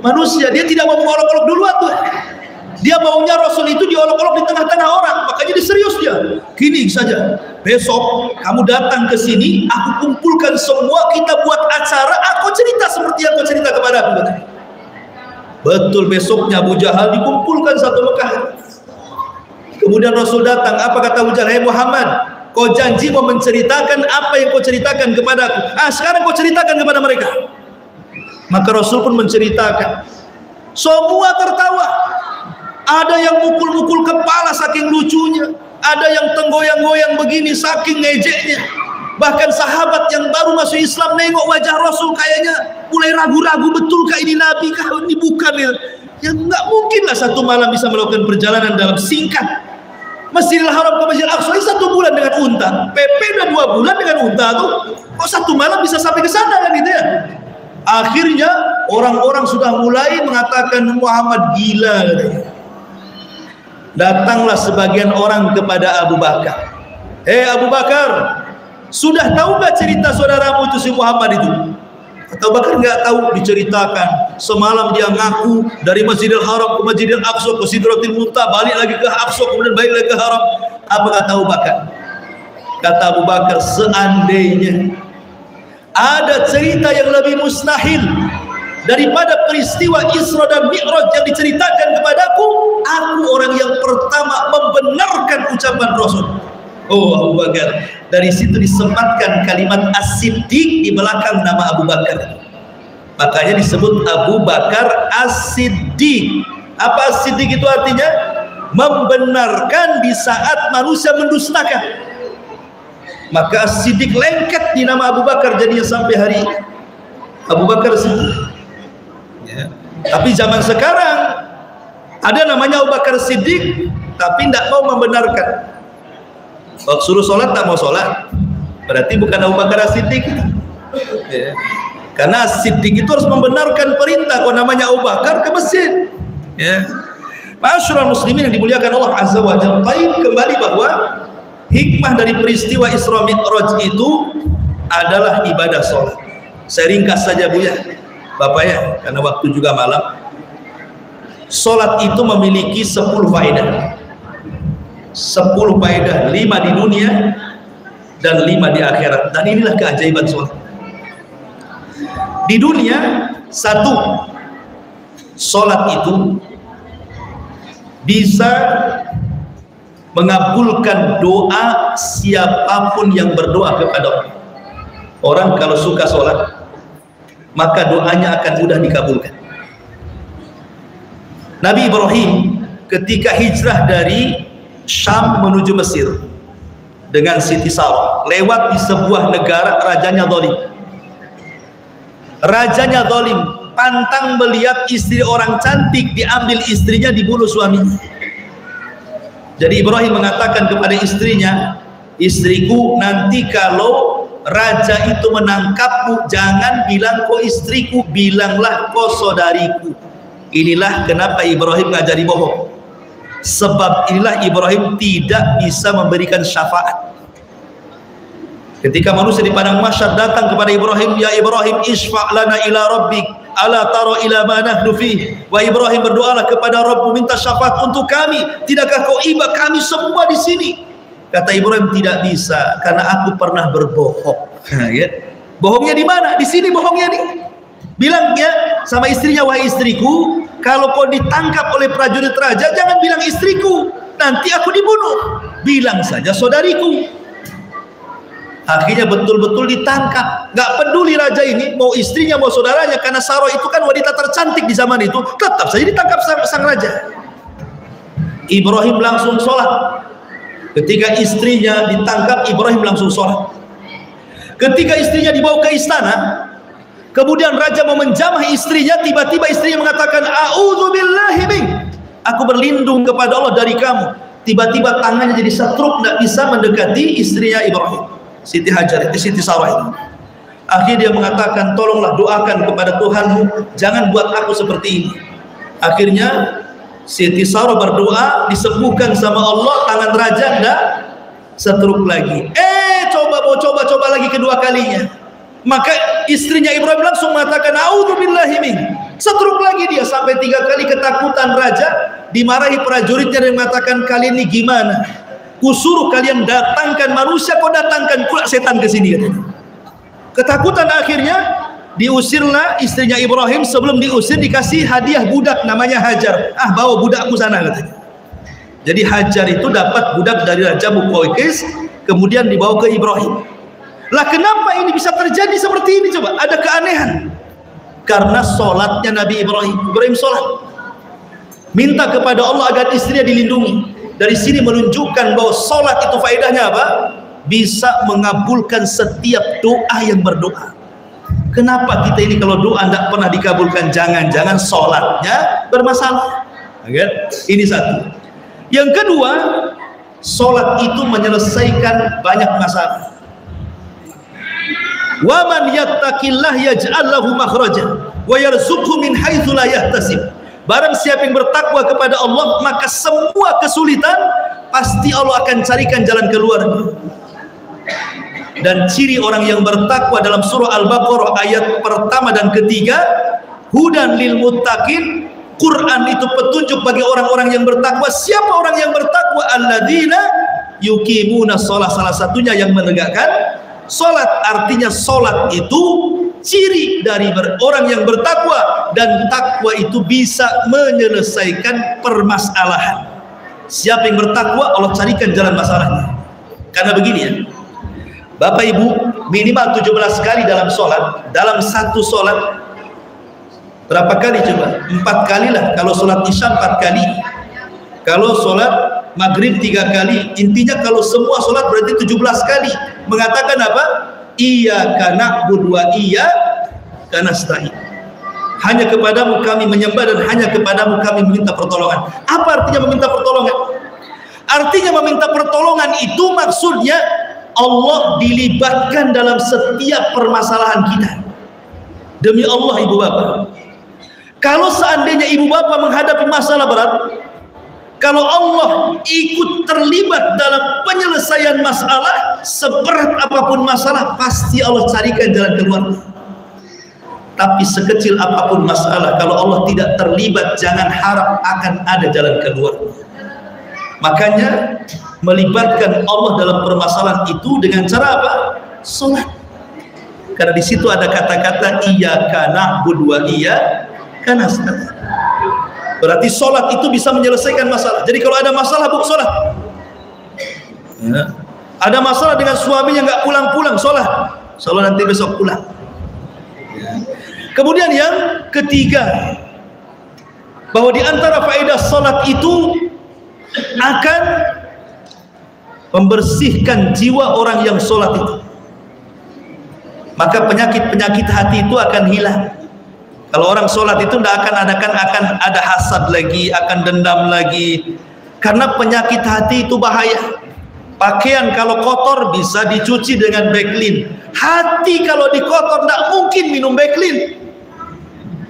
manusia. Dia tidak mau mengolok-olok duluan tuh. Dia maunya Rasul itu diolok-olok di tengah-tengah orang. Makanya dia serius dia. Gini saja, besok kamu datang ke sini, aku kumpulkan semua, kita buat acara, aku cerita seperti yang kau cerita kepada aku. Betul, besoknya Abu Jahal dikumpulkan satu Mekah. Kemudian Rasul datang, apa kata Abu Jahal? "Hai Muhammad, kau janji mau menceritakan apa yang kau ceritakan kepada aku. Sekarang kau ceritakan kepada mereka." Maka Rasul pun menceritakan. Semua tertawa. Ada yang mukul-mukul kepala saking lucunya, ada yang tenggoyang-goyang begini saking ngejeknya. Bahkan sahabat yang baru masuk Islam nengok wajah Rasul kayaknya mulai ragu-ragu, betulkah ini Nabi kah, ini bukan ya? Ya nggak mungkin lah satu malam bisa melakukan perjalanan dalam singkat Masjidil Haram ke Masjidil Aqsa ini 1 bulan dengan unta. PP udah 2 bulan dengan unta tuh, kok 1 malam bisa sampai ke sana kan gitu ya? Akhirnya orang-orang sudah mulai mengatakan Muhammad gila. Datanglah sebagian orang kepada Abu Bakar. "Hei Abu Bakar, sudah tahu gak cerita saudaramu itu si Muhammad itu?" Abu Bakar nggak tahu. Diceritakan semalam dia ngaku dari Masjidil Haram ke Masjidil Aqsa ke Sidratil Muntaha, balik lagi ke Aqsa, kemudian balik lagi ke Haram. Apa kata Abu Bakar? Kata Abu Bakar, seandainya ada cerita yang lebih mustahil daripada peristiwa Isra dan Mi'raj yang diceritakan kepadaku, aku orang yang pertama membenarkan ucapan Rasul. Oh Abu Bakar, dari situ disematkan kalimat As-Siddiq di belakang nama Abu Bakar. Makanya disebut Abu Bakar As-Siddiq. Apa As-Siddiq itu artinya? Membenarkan di saat manusia mendustakan. Maka As-Siddiq lengket di nama Abu Bakar jadinya sampai hari ini. Abu Bakar Siddiq. Ya. Tapi zaman sekarang ada namanya Abu Bakar Siddiq tapi tidak mau membenarkan. Waktu suruh sholat tak mau sholat, berarti bukan Abu Bakar Siddiq. Ya. Karena Siddiq itu harus membenarkan perintah. Kalau namanya Abu Bakar ke masjid. Ya. Ma'asyiral muslimin yang dimuliakan Allah Azza wa Jalla. Kembali bahwa hikmah dari peristiwa Isra Mi'raj itu adalah ibadah sholat. Saya ringkas saja Bu ya, Bapak ya, karena waktu juga malam. Sholat itu memiliki 10 faedah. 10 faedah, 5 di dunia dan 5 di akhirat. Dan inilah keajaiban sholat. Di dunia, 1, sholat itu bisa mengabulkan doa siapapun yang berdoa kepada Allah. Orang kalau suka sholat, maka doanya akan mudah dikabulkan. Nabi Ibrahim ketika hijrah dari Syam menuju Mesir dengan Siti Sarah, lewat di sebuah negara rajanya zalim. Rajanya zalim, pantang melihat istri orang cantik, diambil istrinya, dibunuh suaminya. Jadi Ibrahim mengatakan kepada istrinya, "Istriku, nanti kalau raja itu menangkapmu, jangan bilang kau istriku, bilanglah kau saudariku." Inilah kenapa Ibrahim ngajari bohong. Sebab inilah Ibrahim tidak bisa memberikan syafaat. Ketika manusia di padang mahsyar datang kepada Ibrahim, "Ya Ibrahim, isfa' lana ila rabbik, ala tara ila ma nahnu fi." Wahai Ibrahim, berdoalah kepada Rabbmu, minta syafaat untuk kami. Tidakkah kau iba kami semua di sini? Kata Ibrahim, "Tidak bisa, karena aku pernah berbohong." Ya. Bohongnya di mana? Di sini bohongnya nih. Bilangnya sama istrinya, "Wahai istriku, kalau kau ditangkap oleh prajurit raja, jangan bilang istriku, nanti aku dibunuh. Bilang saja saudariku." Akhirnya betul-betul ditangkap. Nggak peduli raja ini mau istrinya mau saudaranya, karena Sarah itu kan wanita tercantik di zaman itu, tetap saja ditangkap sang raja. Ibrahim langsung sholat. Ketika istrinya ditangkap, Ibrahim langsung sholat. Ketika istrinya dibawa ke istana, kemudian raja mau menjamah istrinya, tiba-tiba istrinya mengatakan, "A'udzubillahi mink." Aku berlindung kepada Allah dari kamu. Tiba-tiba tangannya jadi setruk, tidak bisa mendekati istrinya Ibrahim, Siti Hajar, Siti Sarah itu. Akhirnya dia mengatakan, tolonglah doakan kepada Tuhanmu, jangan buat aku seperti ini. Akhirnya Siti Sarah berdoa, disembuhkan sama Allah, tangan raja tidak setruk lagi. Coba lagi kedua kalinya. Maka istrinya Ibrahim langsung mengatakan, "A'udzubillahi mink." Setruk lagi dia sampai 3 kali. Ketakutan raja, dimarahi prajuritnya dan mengatakan, "Kalian ini gimana? Kusuruh kalian datangkan manusia, kau datangkan pula setan ke sini." Ketakutan, akhirnya diusirlah istrinya Ibrahim. Sebelum diusir dikasih hadiah budak namanya Hajar. Bawa budakmu sana, katanya. Jadi Hajar itu dapat budak dari Raja Muqawqis, kemudian dibawa ke Ibrahim. Lah kenapa ini bisa terjadi seperti ini coba? Ada keanehan. Karena sholatnya Nabi Ibrahim. Ibrahim sholat, minta kepada Allah agar istrinya dilindungi. Dari sini menunjukkan bahwa sholat itu faedahnya apa? Bisa mengabulkan setiap doa yang berdoa. Kenapa kita ini kalau doa tidak pernah dikabulkan? Jangan-jangan sholatnya bermasalah. Ini satu. Yang kedua, sholat itu menyelesaikan banyak masalah. Wa man yattaqillah yaj'al lahu makhraja wa yarzuqhu min haitsu la yahtasib. Barang siapa yang bertakwa kepada Allah, maka semua kesulitan pasti Allah akan carikan jalan keluarnya. Dan ciri orang yang bertakwa dalam surah Al-Baqarah ayat pertama dan ketiga, hudan lil muttaqin. Quran itu petunjuk bagi orang-orang yang bertakwa. Siapa orang yang bertakwa? Alladzina yuqimuna shalah. Salah satunya yang menegakkan sholat. Artinya sholat itu ciri dari orang yang bertakwa, dan takwa itu bisa menyelesaikan permasalahan. Siapa yang bertakwa, Allah carikan jalan masalahnya. Karena begini ya, Bapak Ibu, minimal 17 kali dalam sholat. Dalam satu sholat berapa kali coba? 4 kali lah. Kalau sholat isya 4 kali, kalau sholat maghrib 3 kali. Intinya kalau semua sholat berarti 17 kali mengatakan apa? Iyyaka na'budu wa iyyaka nasta'in. Hanya kepadamu kami menyembah dan hanya kepadamu kami meminta pertolongan. Apa artinya meminta pertolongan? Artinya meminta pertolongan itu maksudnya Allah dilibatkan dalam setiap permasalahan kita. Demi Allah ibu bapak, kalau seandainya ibu bapak menghadapi masalah berat, kalau Allah ikut terlibat dalam penyelesaian masalah, seberat apapun masalah, pasti Allah carikan jalan keluar. Tapi sekecil apapun masalah, kalau Allah tidak terlibat, jangan harap akan ada jalan keluar. Makanya melibatkan Allah dalam permasalahan itu dengan cara apa? Sholat. Karena di situ ada kata-kata iyyaka na'budu wa iyyaka nasta'in. Berarti sholat itu bisa menyelesaikan masalah. Jadi kalau ada masalah, sholat. Ya. Ada masalah dengan suaminya nggak pulang-pulang, sholat. Sholat nanti besok pulang. Ya. Kemudian yang ketiga, bahwa di antara faedah sholat itu akan membersihkan jiwa orang yang sholat itu. Maka penyakit-penyakit hati itu akan hilang. Kalau orang sholat itu tidak akan ada hasad lagi, akan dendam lagi. Karena penyakit hati itu bahaya. Pakaian kalau kotor bisa dicuci dengan Baclean. Hati kalau dikotor tidak mungkin minum Baclean.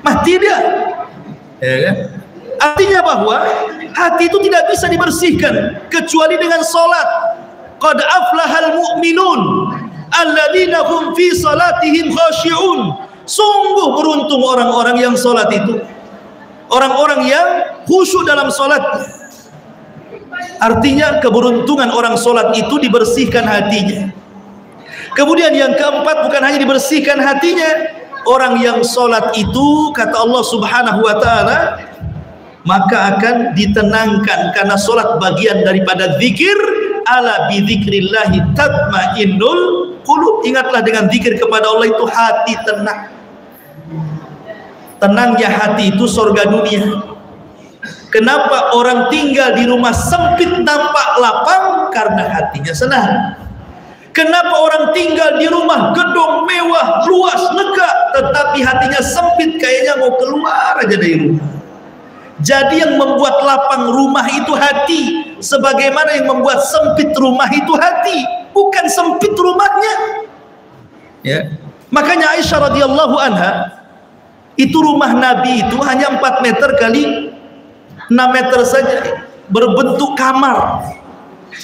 Tidak. Ya kan? Artinya bahwa hati itu tidak bisa dibersihkan kecuali dengan sholat. Qad aflahal mu'minun alladzina hum fi salatihim khashi'un. Sungguh beruntung orang-orang yang sholat itu, orang-orang yang khusyuk dalam sholat. Artinya keberuntungan orang sholat itu dibersihkan hatinya. Kemudian yang keempat, bukan hanya dibersihkan hatinya, orang yang sholat itu kata Allah subhanahu wa ta'ala, maka akan ditenangkan, karena sholat bagian daripada zikir. Ala bi dzikrillahi tatmainnul qulub. Ingatlah dengan zikir kepada Allah itu hati tenang. Tenangnya hati itu surga dunia. Kenapa orang tinggal di rumah sempit nampak lapang? Karena hatinya senang. Kenapa orang tinggal di rumah gedung mewah, luas, lega, tetapi hatinya sempit, kayaknya mau keluar aja dari rumah? Jadi yang membuat lapang rumah itu hati, sebagaimana yang membuat sempit rumah itu hati, bukan sempit rumahnya. Ya. Makanya Aisyah radhiyallahu anha, itu rumah Nabi itu hanya 4 meter kali 6 meter saja, berbentuk kamar.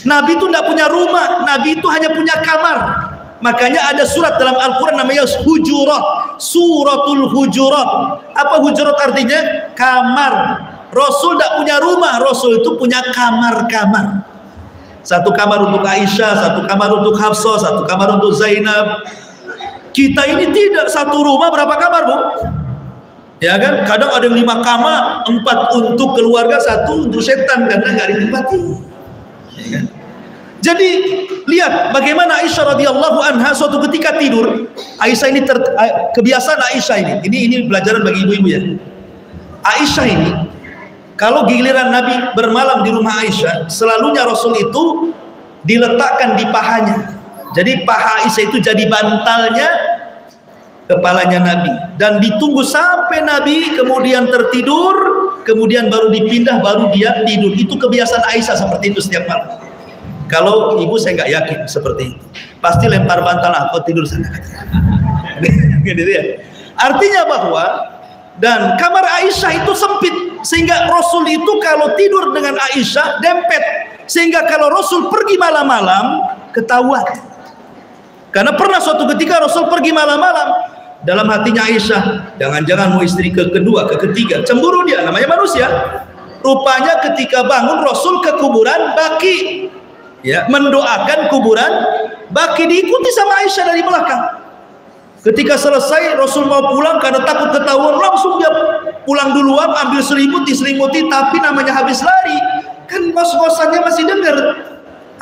Nabi itu tidak punya rumah, Nabi itu hanya punya kamar. Makanya ada surat dalam Al-Quran namanya Hujurat, Suratul Hujurat. Apa Hujurat artinya? Kamar. Rasul tidak punya rumah, Rasul itu punya kamar-kamar. Satu kamar untuk Aisyah, satu kamar untuk Hafsah, satu kamar untuk Zainab. Kita ini tidak, satu rumah berapa kamar, Bu? Ya kan? Kadang ada 5 kamar, 4 untuk keluarga, 1 untuk setan karena nggak ditempati. Ya kan? Jadi lihat bagaimana Aisyah radhiyallahu anha suatu ketika tidur. Aisyah ini kebiasaan Aisyah ini pelajaran bagi ibu-ibu ya. Aisyah ini kalau giliran Nabi bermalam di rumah Aisyah, selalunya Rasul itu diletakkan di pahanya. Jadi paha Aisyah itu jadi bantalnya kepalanya Nabi, dan ditunggu sampai Nabi kemudian tertidur, kemudian baru dipindah, baru dia tidur. Itu kebiasaan Aisyah seperti itu setiap malam. Kalau ibu saya nggak yakin seperti itu, pasti lempar bantal, aku tidur sana. Gitu ya. Artinya bahwa dan kamar Aisyah itu sempit, sehingga Rasul itu kalau tidur dengan Aisyah dempet, sehingga kalau Rasul pergi malam-malam ketahuan. Karena pernah suatu ketika Rasul pergi malam-malam, dalam hatinya Aisyah, jangan-jangan mau istri kedua, ketiga, cemburu dia, namanya manusia. Rupanya ketika bangun Rasul ke kuburan Baqi, ya, mendoakan kuburan Baqi, diikuti sama Aisyah dari belakang. Ketika selesai Rasul mau pulang karena takut ketahuan, langsung dia pulang duluan, ambil selimut, diselimuti, tapi namanya habis lari, kan kos-kosannya masih dengar.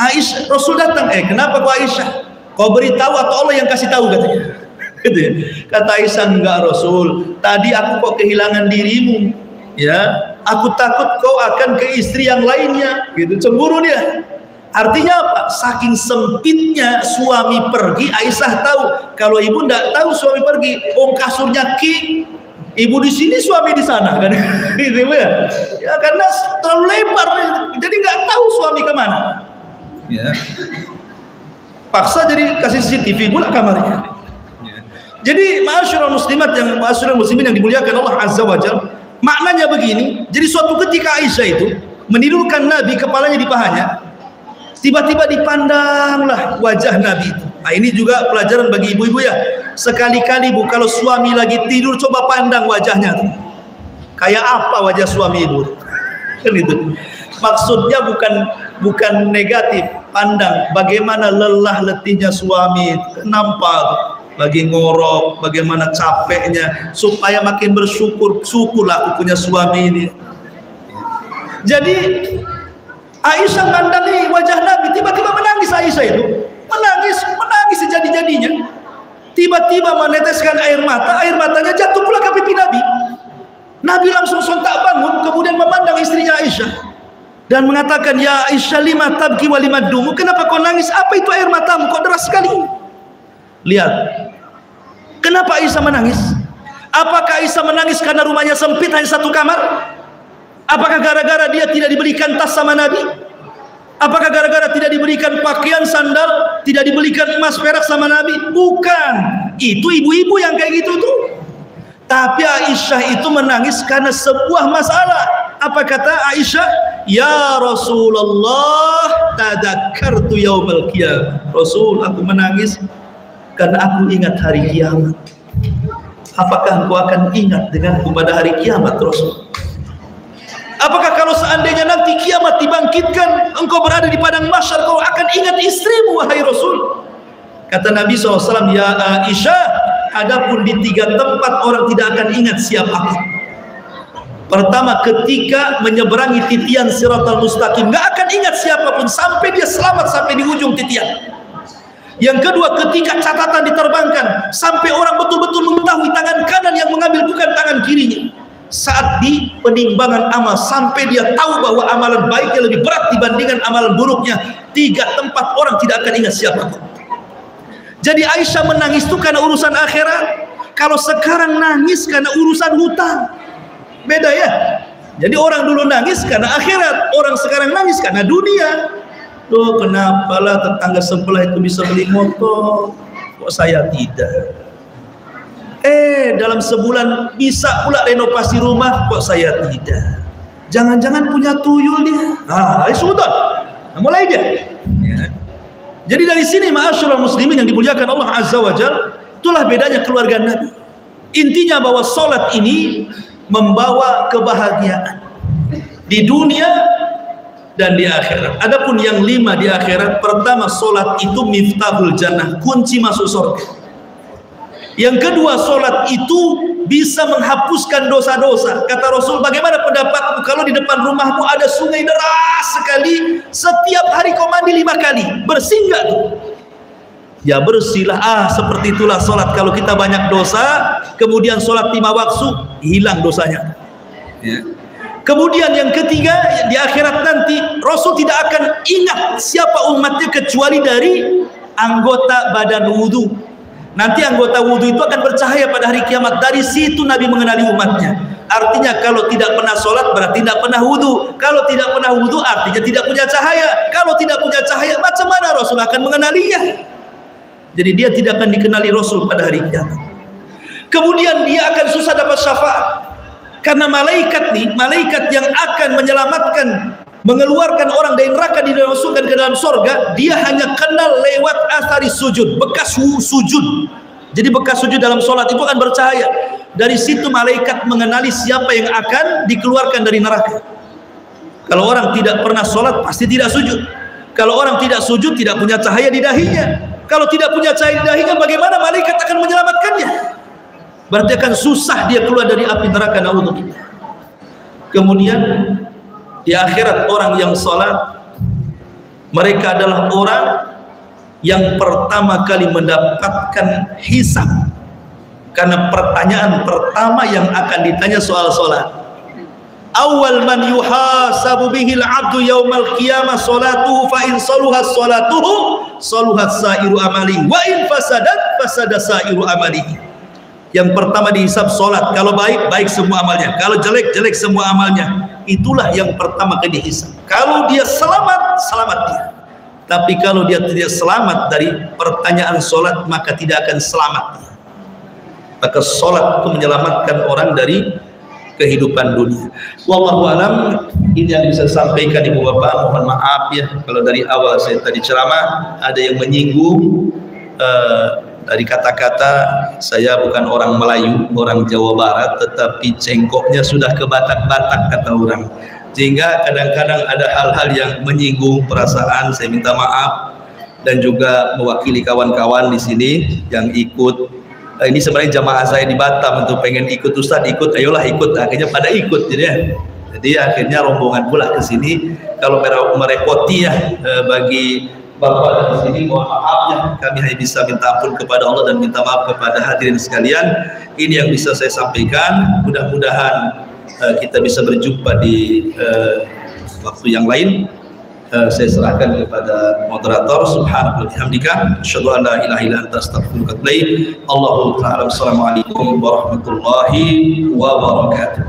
Aisyah, Rasul datang, kenapa kau Aisyah? Kau beritahu atau Allah yang kasih tahu, katanya. Gitu ya. Kata Aisyah, enggak Rasul, tadi aku kok kehilangan dirimu, ya, aku takut kau akan ke istri yang lainnya, gitu, cemburu dia. Artinya apa? Saking sempitnya suami pergi, Aisyah tahu. Kalau ibu enggak tahu suami pergi, kasurnya king, ibu di sini, suami di sana, kan? Gitu ya. Ya karena terlalu lebar, jadi nggak tahu suami kemana. Ya. Paksa jadi kasih CCTV pula kamarnya. Jadi ma'asyiral muslimin yang dimuliakan Allah Azza wa Jalla, maknanya begini. Jadi suatu ketika Aisyah itu menidurkan Nabi, kepalanya di pahanya, tiba-tiba dipandanglah wajah Nabi itu. Nah, ini juga pelajaran bagi ibu-ibu ya. Sekali-kali Bu, kalau suami lagi tidur, coba pandang wajahnya tuh. Kayak apa wajah suami ibu? Kan itu. Maksudnya bukan negatif. Pandang bagaimana lelah letihnya suami, nampak lagi ngorok, bagaimana capeknya, supaya makin bersyukur. Syukurlah aku punya suami ini. Jadi Aisyah mandangi wajah Nabi, tiba-tiba menangis. Aisyah itu menangis sejadi-jadinya. Tiba-tiba meneteskan air matanya jatuh pula ke pipi Nabi. Nabi langsung sontak bangun, kemudian memandang istrinya Aisyah dan mengatakan, ya Aisyah, lima tabki wa lima dumu, kenapa kau nangis? Apa itu air matamu kok deras sekali? Lihat, kenapa Aisyah menangis? Apakah Aisyah menangis karena rumahnya sempit, hanya satu kamar? Apakah gara-gara dia tidak diberikan tas sama Nabi? Apakah gara-gara tidak diberikan pakaian, sandal, tidak diberikan emas perak sama Nabi? Bukan. Itu ibu-ibu yang kayak gitu tuh. Tapi Aisyah itu menangis karena sebuah masalah. Apa kata Aisyah? Ya Rasulullah, tadakkartu yaumal qiyamah. Rasul, aku menangis karena aku ingat hari kiamat. Apakah engkau akan ingat denganku pada hari kiamat, Rasul? Apakah kalau seandainya nanti kiamat dibangkitkan, engkau berada di padang mahsyar, kau akan ingat istrimu, wahai Rasul? Kata Nabi SAW, ya Aisyah, adapun di 3 tempat orang tidak akan ingat siapapun. Pertama, ketika menyeberangi titian Siratal Mustaqim, nggak akan ingat siapapun sampai dia selamat sampai di ujung titian. Yang kedua, ketika catatan diterbangkan sampai orang betul-betul mengetahui tangan kanan yang mengambil bukan tangan kirinya. Saat di penimbangan amal sampai dia tahu bahwa amalan baiknya lebih berat dibandingkan amalan buruknya, 3 tempat orang tidak akan ingat siapa. Jadi Aisyah menangis itu karena urusan akhirat. Kalau sekarang nangis karena urusan hutang, beda ya. Jadi orang dulu nangis karena akhirat, orang sekarang nangis karena dunia. Loh, kenapalah tetangga sebelah itu bisa beli motor, kok saya tidak? Dalam sebulan bisa pula renovasi rumah, kok saya tidak? Jangan-jangan punya tuyul dia. Sudah, mulai dia. Ya. Jadi dari sini ma'asyiral muslimin yang dimuliakan Allah Azza wa Jalla, itulah bedanya keluarga Nabi. Intinya bahwa sholat ini membawa kebahagiaan di dunia dan di akhirat. Adapun yang 5 di akhirat, pertama, sholat itu miftahul jannah, kunci masuk surga. Yang kedua, sholat itu bisa menghapuskan dosa-dosa. Kata Rasul, bagaimana pendapatmu kalau di depan rumahmu ada sungai deras sekali, setiap hari kau mandi 5 kali, bersih nggak tuh? Ya bersihlah. Seperti itulah sholat. Kalau kita banyak dosa, kemudian sholat 5 waktu, hilang dosanya. Ya. Kemudian yang ketiga, di akhirat nanti Rasul tidak akan ingat siapa umatnya kecuali dari anggota badan wudhu. Nanti anggota wudhu itu akan bercahaya pada hari kiamat. Dari situ Nabi mengenali umatnya. Artinya kalau tidak pernah sholat berarti tidak pernah wudhu. Kalau tidak pernah wudhu artinya tidak punya cahaya. Kalau tidak punya cahaya, macam mana Rasul akan mengenalinya? Jadi dia tidak akan dikenali Rasul pada hari kiamat. Kemudian dia akan susah dapat syafaat. Karena malaikat yang akan menyelamatkan, mengeluarkan orang dari neraka, dimasukkan ke dalam surga, dia hanya kenal lewat asari sujud, bekas sujud. Jadi bekas sujud dalam sholat itu akan bercahaya. Dari situ malaikat mengenali siapa yang akan dikeluarkan dari neraka. Kalau orang tidak pernah sholat pasti tidak sujud. Kalau orang tidak sujud tidak punya cahaya di dahinya. Kalau tidak punya cahaya di dahinya, bagaimana malaikat akan menyelamatkannya? Berarti akan susah dia keluar dari api neraka. Naudzubillah. Kemudian di akhirat orang yang sholat, mereka adalah orang yang pertama kali mendapatkan hisab. Karena pertanyaan pertama yang akan ditanya soal sholat. Awal man yuhasabu bihil abdu yaumal qiyamah sholatuhu fa in saluhat sholatuhu saluhat sairu amali wa in fasadat fasada sairu amalihi. Yang pertama dihisab sholat. Kalau baik, baik semua amalnya. Kalau jelek, jelek semua amalnya. Itulah yang pertama kali dihisab. Kalau dia selamat, selamat dia. Tapi kalau dia tidak selamat dari pertanyaan sholat, maka tidak akan selamat dia. Maka sholat itu menyelamatkan orang dari kehidupan dunia. Wallahu alam, ini yang bisa sampaikan Ibu Bapak. Mohon maaf ya kalau dari awal saya tadi ceramah ada yang menyinggung. Dari kata-kata, saya bukan orang Melayu, orang Jawa Barat, tetapi cengkoknya sudah ke Batak-Batak kata orang. Sehingga kadang-kadang ada hal-hal yang menyinggung perasaan, saya minta maaf. Dan juga mewakili kawan-kawan di sini yang ikut. Ini sebenarnya jamaah saya di Batam, untuk pengen ikut Ustadz, ikut, ayolah ikut. Akhirnya pada ikut, jadi akhirnya rombongan pula ke sini. Kalau merepoti ya bagi Bapak di sini, mohon maafnya, kami hanya bisa minta ampun kepada Allah dan minta maaf kepada hadirin sekalian. Ini yang bisa saya sampaikan. Mudah-mudahan kita bisa berjumpa di waktu yang lain. Saya serahkan kepada moderator. Subhanallah bihamdika, asyhadu an la ilaha illa anta, astaghfiruka wa atubu ilaik. Allahu ta'ala. Assalamualaikum warahmatullahi wabarakatuh.